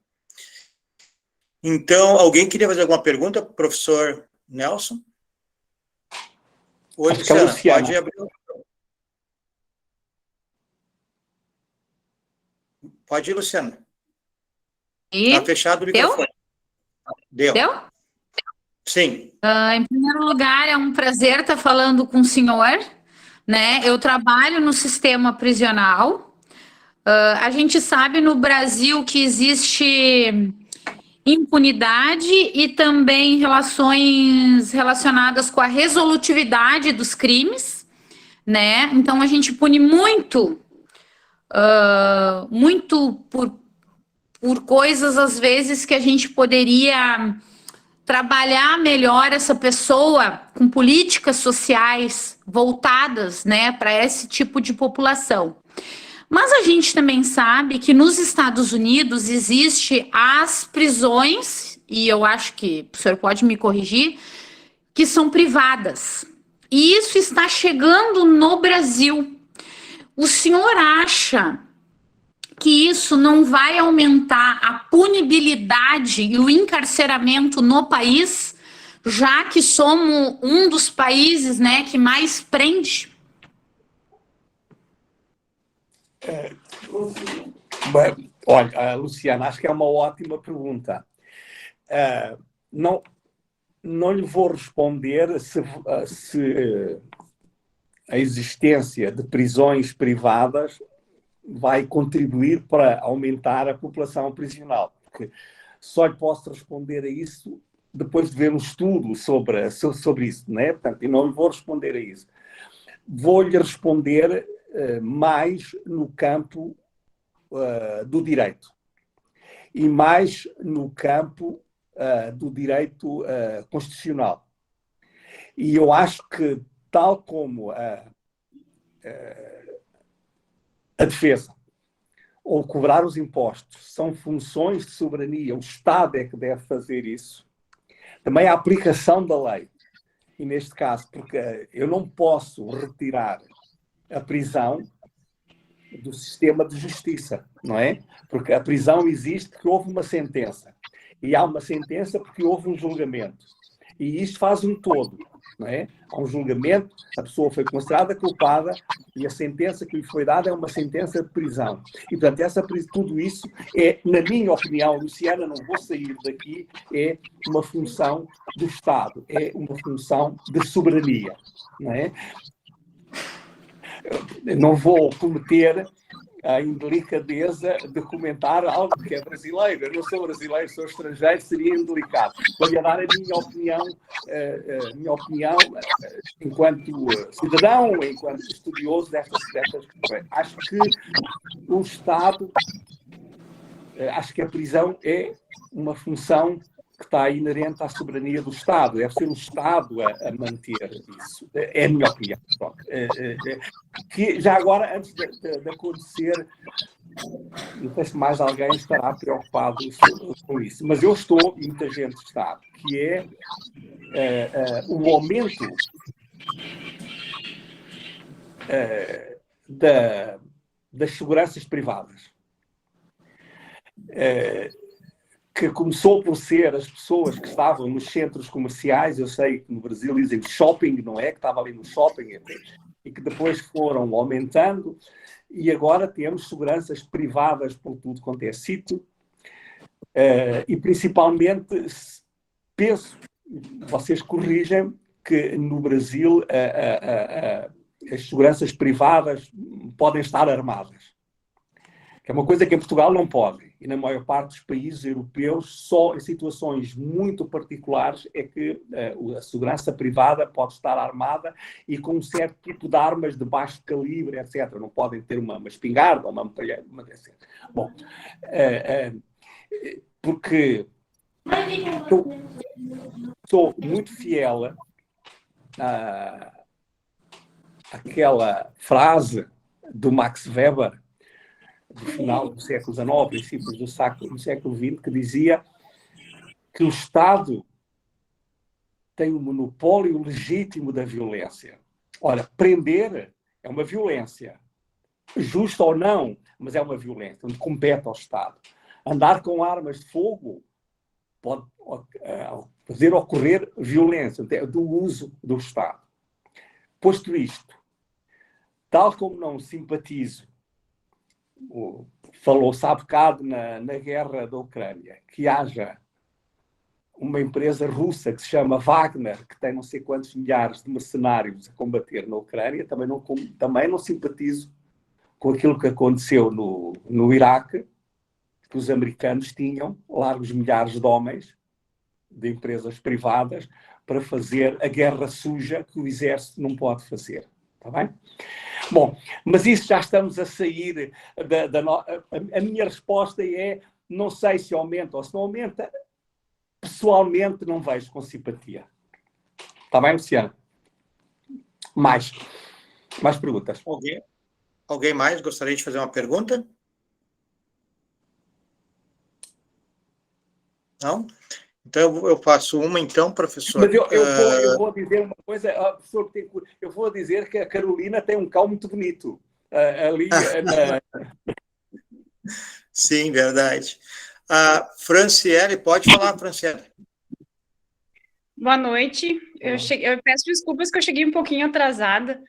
Então, alguém queria fazer alguma pergunta para o professor Nelson? Oi, Luciana, pode abrir. Pode ir, Luciana. Está fechado o microfone. Deu? Sim. Em primeiro lugar, é um prazer estar falando com o senhor, né? Eu trabalho no sistema prisional. A gente sabe no Brasil que existe impunidade e também relações relacionadas com a resolutividade dos crimes, né? Então a gente pune muito, muito por coisas às vezes que a gente poderia trabalhar melhor essa pessoa com políticas sociais voltadas, né, para esse tipo de população. Mas a gente também sabe que nos Estados Unidos existe as prisões, e eu acho que o senhor pode me corrigir, que são privadas. E isso está chegando no Brasil. O senhor acha que isso não vai aumentar a punibilidade e o encarceramento no país, já que somos um dos países, né, que mais prende? Olha, Luciana, acho que é uma ótima pergunta. Não lhe vou responder se a existência de prisões privadas vai contribuir para aumentar a população prisional, porque só lhe posso responder a isso depois de ver um estudo sobre isso, né? Portanto, eu não lhe vou responder a isso. Vou-lhe responder mais no campo do direito e mais no campo do direito constitucional. E eu acho que, tal como a defesa ou cobrar os impostos são funções de soberania, o Estado é que deve fazer isso. Também a aplicação da lei. E neste caso, porque eu não posso retirar a prisão do sistema de justiça, não é? Porque a prisão existe porque houve uma sentença. E há uma sentença porque houve um julgamento. E isto faz um todo, não é? Há um julgamento, a pessoa foi considerada culpada e a sentença que lhe foi dada é uma sentença de prisão. E, portanto, tudo isso é, na minha opinião, Luciana, não vou sair daqui, é uma função do Estado, é uma função de soberania, não é? Não vou cometer a indelicadeza de comentar algo que é brasileiro. Eu não sou brasileiro, sou estrangeiro, seria indelicado. Vou-lhe dar a minha opinião enquanto cidadão, enquanto estudioso destas questões. Acho que o Estado, acho que a prisão é uma função que está inerente à soberania do Estado. Deve ser o Estado a manter isso. É a minha opinião. Que já agora, antes de acontecer, não sei se mais alguém estará preocupado com isso, mas eu estou, e muita gente está, que é o aumento das seguranças privadas. Que começou por ser as pessoas que estavam nos centros comerciais, eu sei que no Brasil dizem shopping, não é? Que estava ali no shopping, e que depois foram aumentando, e agora temos seguranças privadas por tudo quanto é sítio, e principalmente, penso, vocês corrigem, que no Brasil as seguranças privadas podem estar armadas. Que é uma coisa que em Portugal não pode. E na maior parte dos países europeus, só em situações muito particulares é que a segurança privada pode estar armada e com um certo tipo de armas de baixo calibre, etc. Não podem ter uma espingarda ou uma metralhadora, etc. Bom, porque eu sou muito fiel àquela frase do Max Weber, do final do século XIX, princípios do século XX, que dizia que o Estado tem o monopólio legítimo da violência. Ora, prender é uma violência. Justa ou não, mas é uma violência, onde compete ao Estado. Andar com armas de fogo pode fazer ocorrer violência, do uso do Estado. Posto isto, tal como não simpatizo, falou-se há bocado na guerra da Ucrânia, que haja uma empresa russa que se chama Wagner, que tem não sei quantos milhares de mercenários a combater na Ucrânia, também não simpatizo com aquilo que aconteceu no Iraque, que os americanos tinham largos milhares de homens de empresas privadas para fazer a guerra suja que o exército não pode fazer. Está bem? Bom, mas isso já estamos a sair a minha resposta é, não sei se aumenta ou se não aumenta, pessoalmente não vejo com simpatia. Está bem, Luciano? Mais perguntas? Alguém mais gostaria de fazer uma pergunta? Não? Então, eu faço uma, então, professor. Mas eu vou dizer uma coisa, professor, eu vou dizer que a Carolina tem um cão muito bonito. Ali Sim, verdade. Franciele, pode falar, Franciele. Boa noite. Eu peço desculpas que eu cheguei um pouquinho atrasada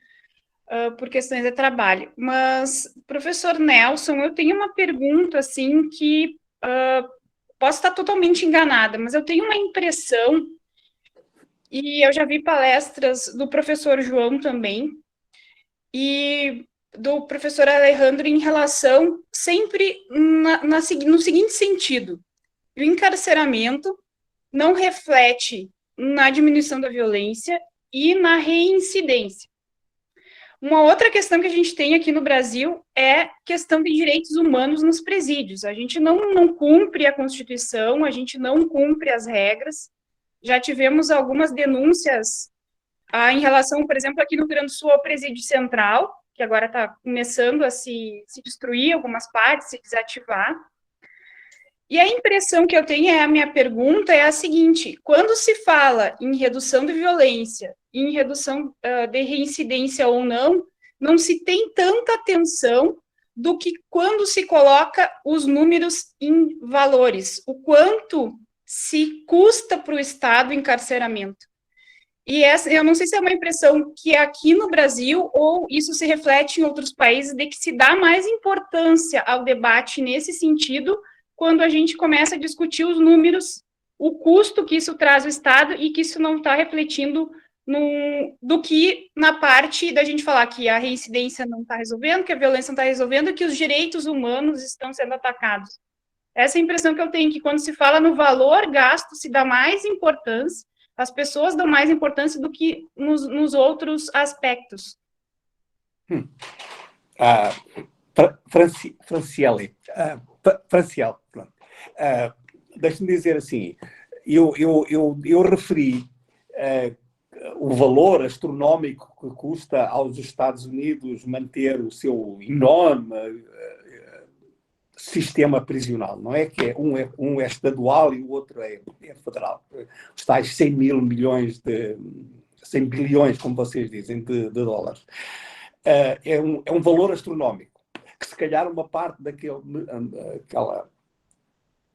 por questões de trabalho. Mas, professor Nelson, eu tenho uma pergunta, assim, que posso estar totalmente enganada, mas eu tenho uma impressão, e eu já vi palestras do professor João também, e do professor Alejandro em relação sempre no seguinte sentido: o encarceramento não reflete na diminuição da violência e na reincidência. Uma outra questão que a gente tem aqui no Brasil é questão de direitos humanos nos presídios. A gente não cumpre a Constituição, a gente não cumpre as regras. Já tivemos algumas denúncias em relação, por exemplo, aqui no Rio Grande do Sul, ao Presídio Central, que agora está começando a se destruir algumas partes, se desativar. E a impressão que eu tenho, a minha pergunta é a seguinte: quando se fala em redução de violência, em redução de reincidência ou não, não se tem tanta atenção do que quando se coloca os números em valores, o quanto se custa para o Estado o encarceramento. E essa, eu não sei se é uma impressão que é aqui no Brasil ou isso se reflete em outros países, de que se dá mais importância ao debate nesse sentido quando a gente começa a discutir os números, o custo que isso traz ao Estado e que isso não está refletindo do que na parte da gente falar que a reincidência não está resolvendo, que a violência não está resolvendo, que os direitos humanos estão sendo atacados. Essa é a impressão que eu tenho, que quando se fala no valor gasto, se dá mais importância, as pessoas dão mais importância do que nos outros aspectos. Franciele, deixa-me dizer assim, eu referi o valor astronómico que custa aos Estados Unidos manter o seu enorme sistema prisional, não é? Que um é estadual e o outro é federal. Os tais 100 bilhões, como vocês dizem, de dólares. É um valor astronómico, que se calhar uma parte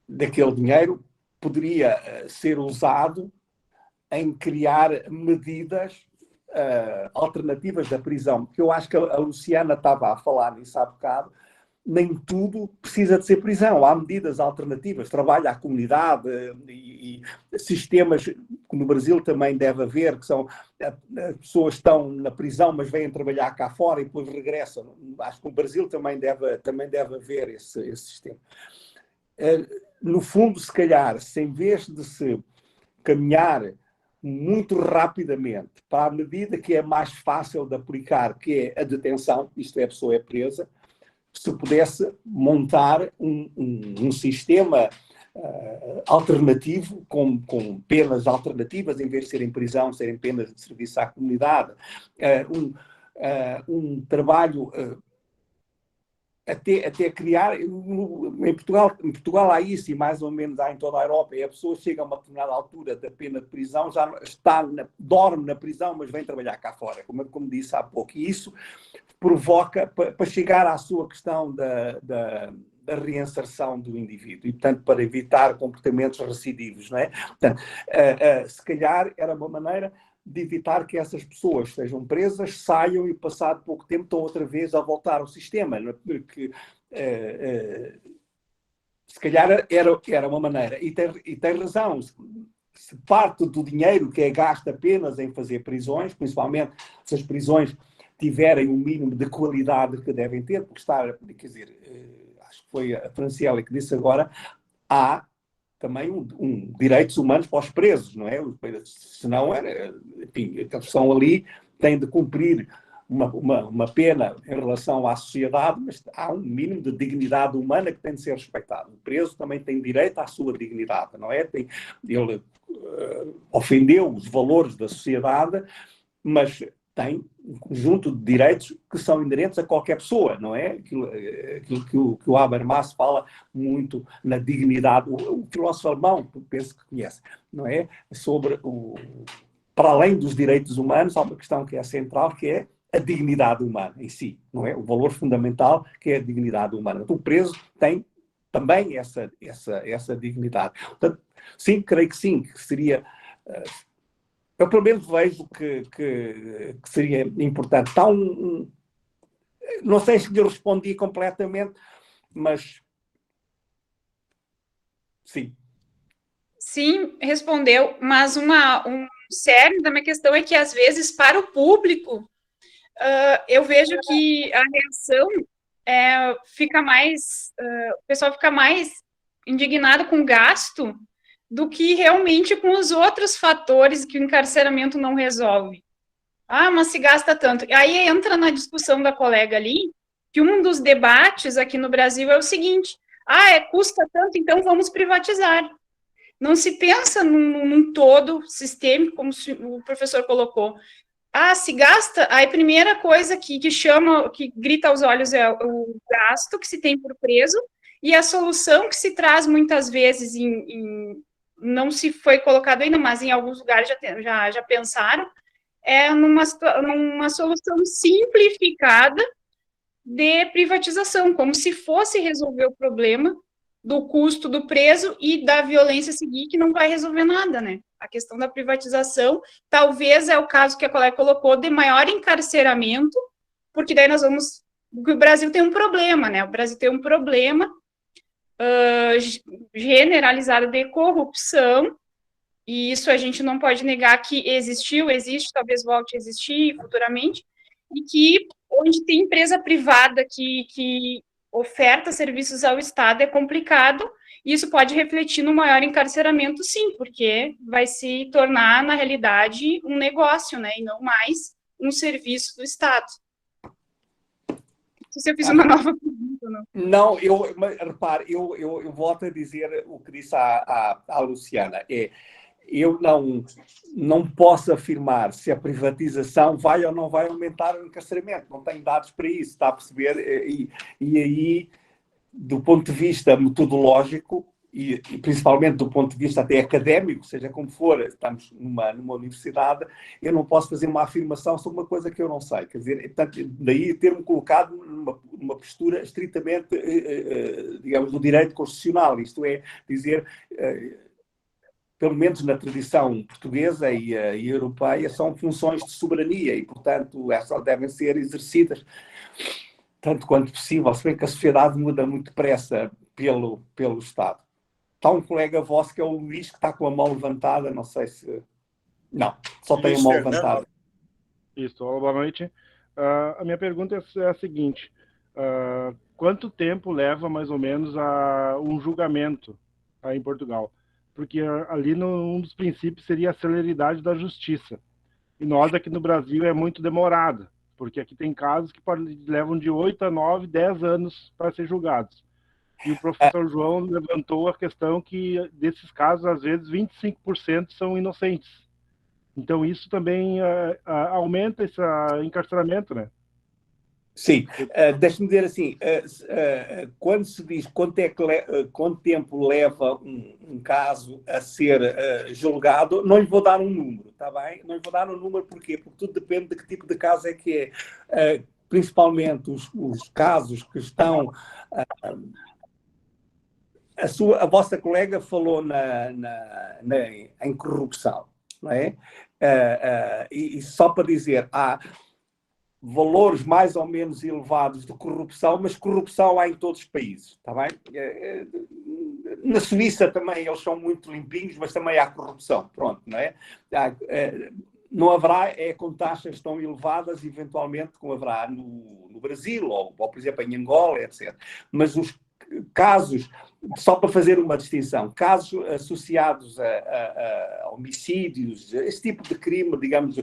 daquele dinheiro poderia ser usado em criar medidas alternativas da prisão, porque eu acho que a Luciana estava a falar nisso há bocado. Nem tudo precisa de ser prisão. Há medidas alternativas, trabalho à comunidade e sistemas que no Brasil também deve haver, que são as pessoas estão na prisão, mas vêm trabalhar cá fora e depois regressam. Acho que no Brasil também deve haver esse sistema. No fundo, se calhar, se em vez de se caminhar muito rapidamente para a medida que é mais fácil de aplicar, que é a detenção, isto é, a pessoa é presa, se pudesse montar um sistema alternativo, com penas alternativas, em vez de serem prisão, serem penas de serviço à comunidade, um trabalho até criar, em Portugal há isso, e mais ou menos há em toda a Europa, e a pessoa chega a uma determinada altura da pena de prisão, já dorme na prisão, mas vem trabalhar cá fora, como disse há pouco, e isso provoca, para chegar à sua questão da reinserção do indivíduo, e portanto para evitar comportamentos recidivos, não é? Portanto, se calhar era uma maneira de evitar que essas pessoas sejam presas, saiam e passado pouco tempo estão outra vez a voltar ao sistema, porque se calhar era uma maneira, e tem razão, se parte do dinheiro que é gasto apenas em fazer prisões, principalmente se as prisões tiverem um mínimo de qualidade que devem ter, porque quer dizer, acho que foi a Franciele que disse agora, há também direitos humanos para os presos, não é? Senão, enfim, eles são ali, têm de cumprir uma pena em relação à sociedade, mas há um mínimo de dignidade humana que tem de ser respeitado. O preso também tem direito à sua dignidade, não é? Ele ofendeu os valores da sociedade, mas tem um conjunto de direitos que são inerentes a qualquer pessoa, não é? Aquilo que o Habermas fala muito na dignidade, o filósofo alemão, penso que conhece, não é? Sobre para além dos direitos humanos, há uma questão que é central, que é a dignidade humana em si, não é? O valor fundamental que é a dignidade humana. Então, o preso tem também essa dignidade. Portanto, sim, creio que sim, que seria... Eu, pelo menos, vejo que seria importante. Está não sei se lhe respondi completamente, mas sim. Sim, respondeu, mas um cerne da minha questão é que, às vezes, para o público, eu vejo que a reação fica mais... o pessoal fica mais indignado com o gasto do que realmente com os outros fatores que o encarceramento não resolve. Ah, mas se gasta tanto. Aí entra na discussão da colega ali, que um dos debates aqui no Brasil é o seguinte: custa tanto, então vamos privatizar. Não se pensa num todo sistêmico, como o professor colocou. se gasta, aí a primeira coisa que chama, que grita aos olhos é o gasto que se tem por preso, e a solução que se traz muitas vezes não se foi colocado ainda, mas em alguns lugares já pensaram, é numa solução simplificada de privatização, como se fosse resolver o problema do custo do preso e da violência seguir, que não vai resolver nada, né? A questão da privatização, talvez é o caso que a colega colocou, de maior encarceramento, porque daí nós vamos... O Brasil tem um problema, né? O Brasil tem um problema generalizado de corrupção, e isso a gente não pode negar que existiu, existe, talvez volte a existir futuramente, e que onde tem empresa privada que oferta serviços ao Estado é complicado, e isso pode refletir no maior encarceramento, sim, porque vai se tornar, na realidade, um negócio, né, e não mais um serviço do Estado. Se eu fiz uma nova pergunta, não. Não, repare, eu volto a dizer o que disse à Luciana, eu não posso afirmar se a privatização vai ou não vai aumentar o encarceramento, não tenho dados para isso, está a perceber? E aí, do ponto de vista metodológico, e principalmente do ponto de vista até académico, seja como for, estamos numa universidade, eu não posso fazer uma afirmação sobre uma coisa que eu não sei. Quer dizer, portanto, daí ter-me colocado numa postura estritamente, digamos, do direito constitucional, isto é, dizer... pelo menos na tradição portuguesa e europeia, são funções de soberania e, portanto, essas devem ser exercidas tanto quanto possível, se bem que a sociedade muda muito depressa pelo Estado. Está um colega vosso que é o Luís, que está com a mão levantada, não sei se... Não, só tem a mão levantada. Isso, olá, boa noite. A minha pergunta é a seguinte, quanto tempo leva, mais ou menos, a um julgamento em Portugal? Porque ali um dos princípios seria a celeridade da justiça. E nós aqui no Brasil é muito demorada, porque aqui tem casos que levam de 8 a 9, 10 anos para ser julgados. E o professor João levantou a questão que desses casos, às vezes, 25% são inocentes. Então isso também aumenta esse encarceramento, né? Sim, deixe-me dizer assim, quando se diz quanto tempo leva um caso a ser julgado, não lhe vou dar um número, está bem? Não lhe vou dar um número, porquê? Porque tudo depende de que tipo de caso é que é. Principalmente os casos que estão... A vossa colega falou em corrupção, não é? E só para dizer, há valores mais ou menos elevados de corrupção, mas corrupção há em todos os países, está bem? Na Suíça também eles são muito limpinhos, mas também há corrupção, pronto, não é? Não haverá, com taxas tão elevadas, eventualmente, como haverá no Brasil, ou, por exemplo, em Angola, etc. Mas os casos, só para fazer uma distinção, casos associados a homicídios, esse tipo de crime, digamos,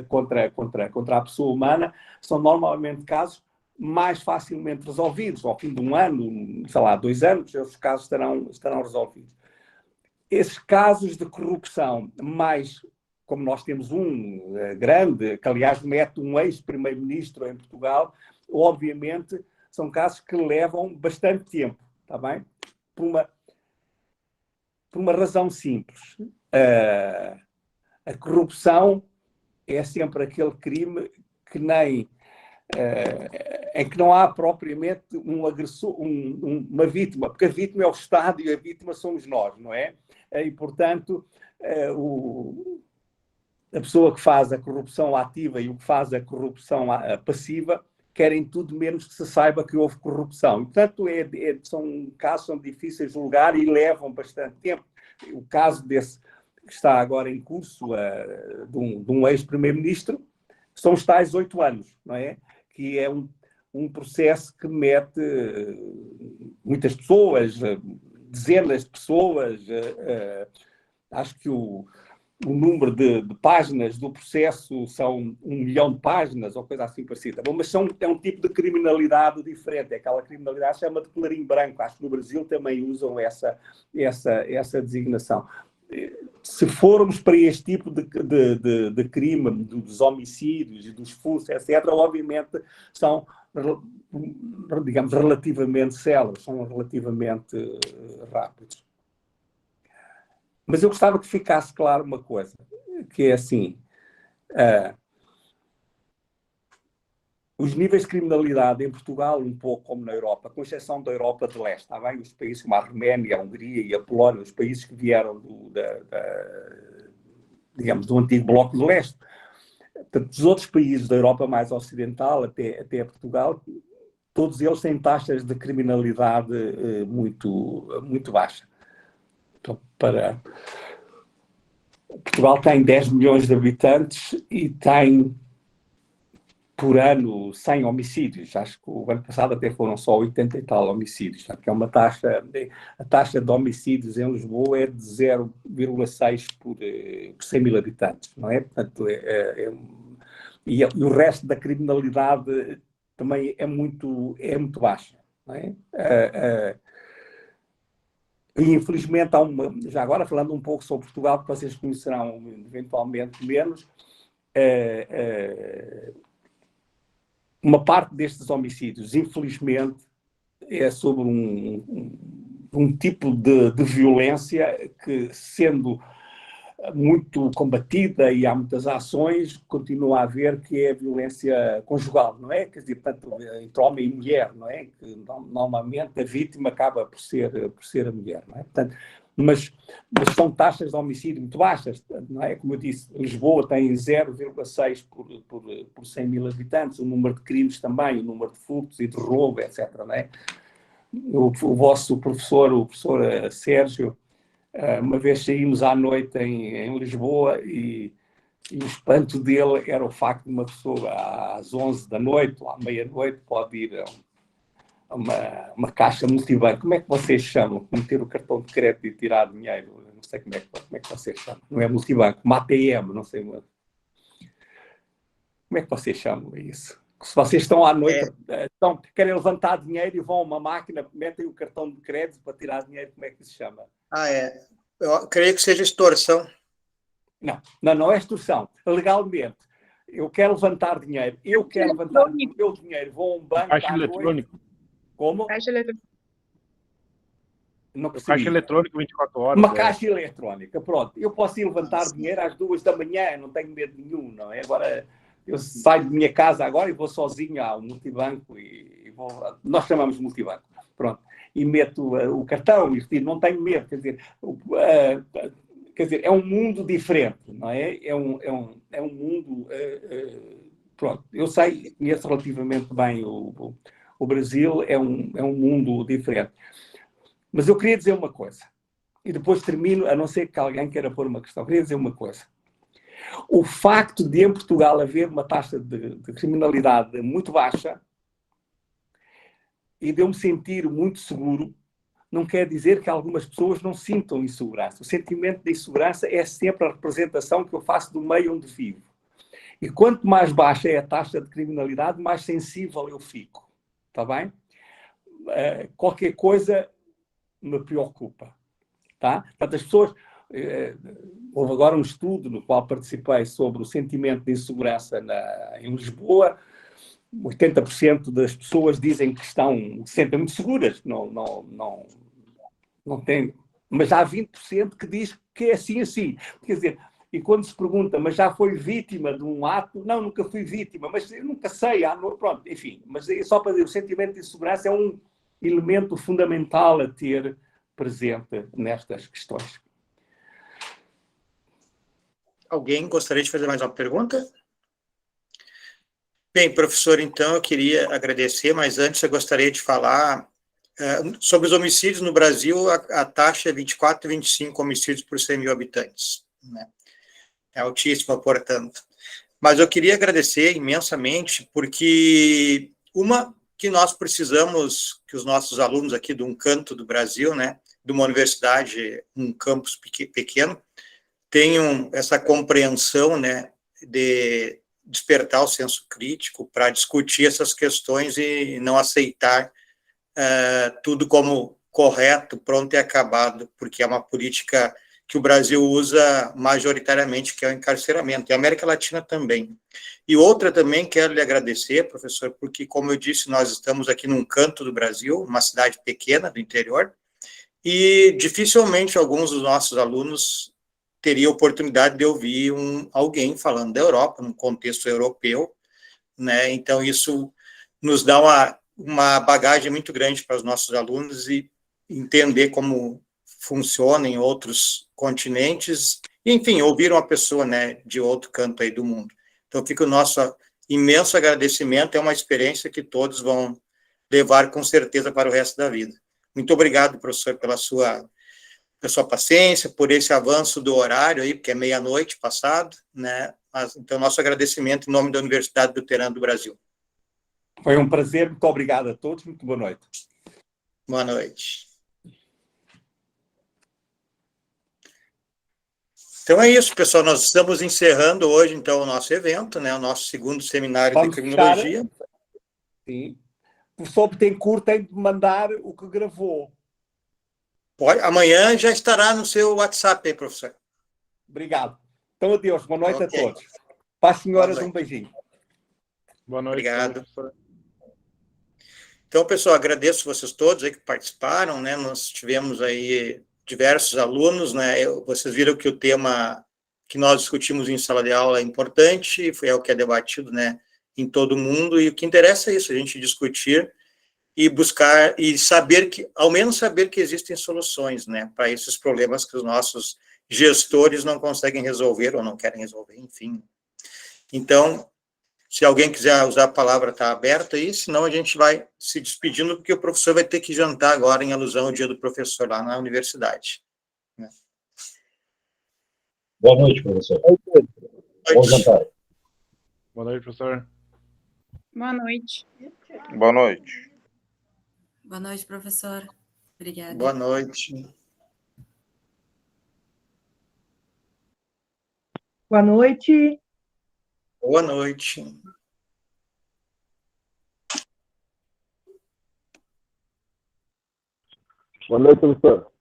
contra a pessoa humana, são normalmente casos mais facilmente resolvidos. Ao fim de um ano, sei lá, 2 anos, esses casos estarão resolvidos. Esses casos de corrupção mais... como nós temos um grande, que aliás mete um ex-primeiro-ministro em Portugal, obviamente são casos que levam bastante tempo, está bem? Por uma razão simples. A corrupção é sempre aquele crime que em que não há propriamente um agressor, uma vítima, porque a vítima é o Estado e a vítima somos nós, não é? E, portanto, a pessoa que faz a corrupção ativa e o que faz a corrupção passiva querem tudo menos que se saiba que houve corrupção. E, portanto, são casos são difíceis de julgar e levam bastante tempo. O caso desse que está agora em curso de um ex-primeiro-ministro são os tais 8 anos, não é? Que é um processo que mete muitas pessoas, dezenas de pessoas, acho que o número de páginas do processo são 1 milhão de páginas, ou coisa assim parecida. Bom, mas é um tipo de criminalidade diferente. É aquela criminalidade que se chama de clarim branco. Acho que no Brasil também usam essa designação. se formos para este tipo de crime, dos homicídios e dos furtos, etc., obviamente são, digamos, relativamente céleres, são relativamente rápidos. Mas eu gostava que ficasse claro uma coisa, que é assim, os níveis de criminalidade em Portugal, um pouco como na Europa, com exceção da Europa de Leste, está bem? Os países como a Roménia, a Hungria e a Polónia, os países que vieram digamos, do antigo Bloco de Leste. Portanto, os outros países da Europa mais ocidental, até Portugal, todos eles têm taxas de criminalidade muito baixas. Então, Portugal tem 10 milhões de habitantes e tem por ano 100 homicídios. Acho que o ano passado até foram só 80 e tal homicídios. Porque é uma a taxa de homicídios em Lisboa é de 0,6 por 100 mil habitantes, não é? Portanto, e o resto da criminalidade também é muito baixa, não é? E infelizmente há já agora falando um pouco sobre Portugal, que vocês conhecerão eventualmente menos, uma parte destes homicídios, infelizmente, é sobre um tipo de violência que, sendo muito combatida e há muitas ações, continua a haver, que é a violência conjugal, não é? Quer dizer, portanto, entre homem e mulher, não é? Que normalmente a vítima acaba por ser a mulher, não é? Portanto, mas são taxas de homicídio muito baixas, não é? Como eu disse, Lisboa tem 0,6 por 100 mil habitantes, o número de crimes também, o número de furtos e de roubo, etc., não é? O vosso professor, o professor Sérgio, uma vez saímos à noite em Lisboa e o espanto dele era o facto de uma pessoa às 11 da noite ou à meia-noite pode ir a uma caixa multibanco. Como é que vocês chamam? Meter o cartão de crédito e tirar dinheiro? Não sei como é que vocês chamam. Não é multibanco, uma ATM, não sei. Como é que vocês chamam isso? Se vocês estão à noite, querem levantar dinheiro e vão a uma máquina, metem o cartão de crédito para tirar dinheiro, como é que se chama? Eu creio que seja extorsão. Não é extorsão. Legalmente, eu quero levantar dinheiro, levantar o meu dinheiro, vou a um banco Caixa eletrônico. Noite. Como? Caixa eletrônica. Não percebi. Caixa eletrônica 24 horas. Uma caixa eletrónica, pronto. Eu posso ir levantar dinheiro às 2 da manhã, não tenho medo nenhum, não é? Agora, eu saio de minha casa agora e vou sozinho ao multibanco e vou... Nós chamamos de multibanco, pronto. E meto o cartão e retiro, não tenho medo, quer dizer, é um mundo diferente, não é? É um mundo... pronto, eu sei, conheço relativamente bem o Brasil, é um mundo diferente. Mas eu queria dizer uma coisa, e depois termino, a não ser que alguém queira pôr uma questão, queria dizer uma coisa. O facto de em Portugal haver uma taxa de criminalidade muito baixa e de eu me sentir muito seguro, não quer dizer que algumas pessoas não sintam insegurança. O sentimento de insegurança é sempre a representação que eu faço do meio onde vivo. E quanto mais baixa é a taxa de criminalidade, mais sensível eu fico. Está bem? Qualquer coisa me preocupa. Tá? Portanto, as pessoas... houve agora um estudo no qual participei sobre o sentimento de insegurança em Lisboa. 80% das pessoas dizem que se sentem muito seguras. Não tem... Mas há 20% que diz que é assim. Quer dizer, e quando se pergunta, mas já foi vítima de um ato? Não, nunca fui vítima, mas eu nunca sei. Pronto, enfim. Mas só para dizer, o sentimento de insegurança é um elemento fundamental a ter presente nestas questões. Alguém gostaria de fazer mais uma pergunta? Bem, professor, então eu queria agradecer, mas antes eu gostaria de falar sobre os homicídios no Brasil. A taxa é 24 e 25 homicídios por 100 mil habitantes, né? É altíssima, portanto. Mas eu queria agradecer imensamente, porque que nós precisamos que os nossos alunos aqui de um canto do Brasil, né, de uma universidade, um campus pequeno, tenham essa compreensão, né, de despertar o senso crítico para discutir essas questões e não aceitar tudo como correto, pronto e acabado, porque é uma política que o Brasil usa majoritariamente, que é o encarceramento, e a América Latina também. E outra também, quero lhe agradecer, professor, porque, como eu disse, nós estamos aqui num canto do Brasil, uma cidade pequena do interior, e dificilmente alguns dos nossos alunos teriam oportunidade de ouvir alguém falando da Europa, num contexto europeu, né? Então, isso nos dá uma bagagem muito grande para os nossos alunos e entender como funciona em outros continentes, e, enfim, ouvir uma pessoa, né, de outro canto aí do mundo. Então, fica o nosso imenso agradecimento, é uma experiência que todos vão levar com certeza para o resto da vida. Muito obrigado, professor, pela sua paciência, por esse avanço do horário aí, porque é meia-noite passado, né? Então, nosso agradecimento em nome da Universidade Luterana do Brasil. Foi um prazer, muito obrigado a todos, muito boa noite. Boa noite. Então é isso, pessoal, nós estamos encerrando hoje, então, o nosso evento, né, o nosso segundo seminário de criminologia. Fechar. Sim. O professor Bittencourt tem de mandar o que gravou. Amanhã já estará no seu WhatsApp aí, professor. Obrigado. Então, adeus. Boa noite a Okay. todos. Para as senhoras, um beijinho. Boa noite. Obrigado. Professor. Então, pessoal, agradeço vocês todos aí que participaram, né? Nós tivemos aí diversos alunos, né? Vocês viram que o tema que nós discutimos em sala de aula é importante, foi o que é debatido, né, em todo o mundo, e o que interessa é isso, a gente discutir e buscar, e saber que, ao menos saber que existem soluções, né, para esses problemas que os nossos gestores não conseguem resolver ou não querem resolver, enfim. Então, se alguém quiser usar a palavra, está aberta aí, senão a gente vai se despedindo, porque o professor vai ter que jantar agora, em alusão ao dia do professor lá na universidade. Né? Boa noite, professor. Bom jantar. Boa noite, professor. Boa noite. Boa noite. Boa noite, professor. Obrigada. Boa noite. Boa noite. Boa noite. Boa noite, professor.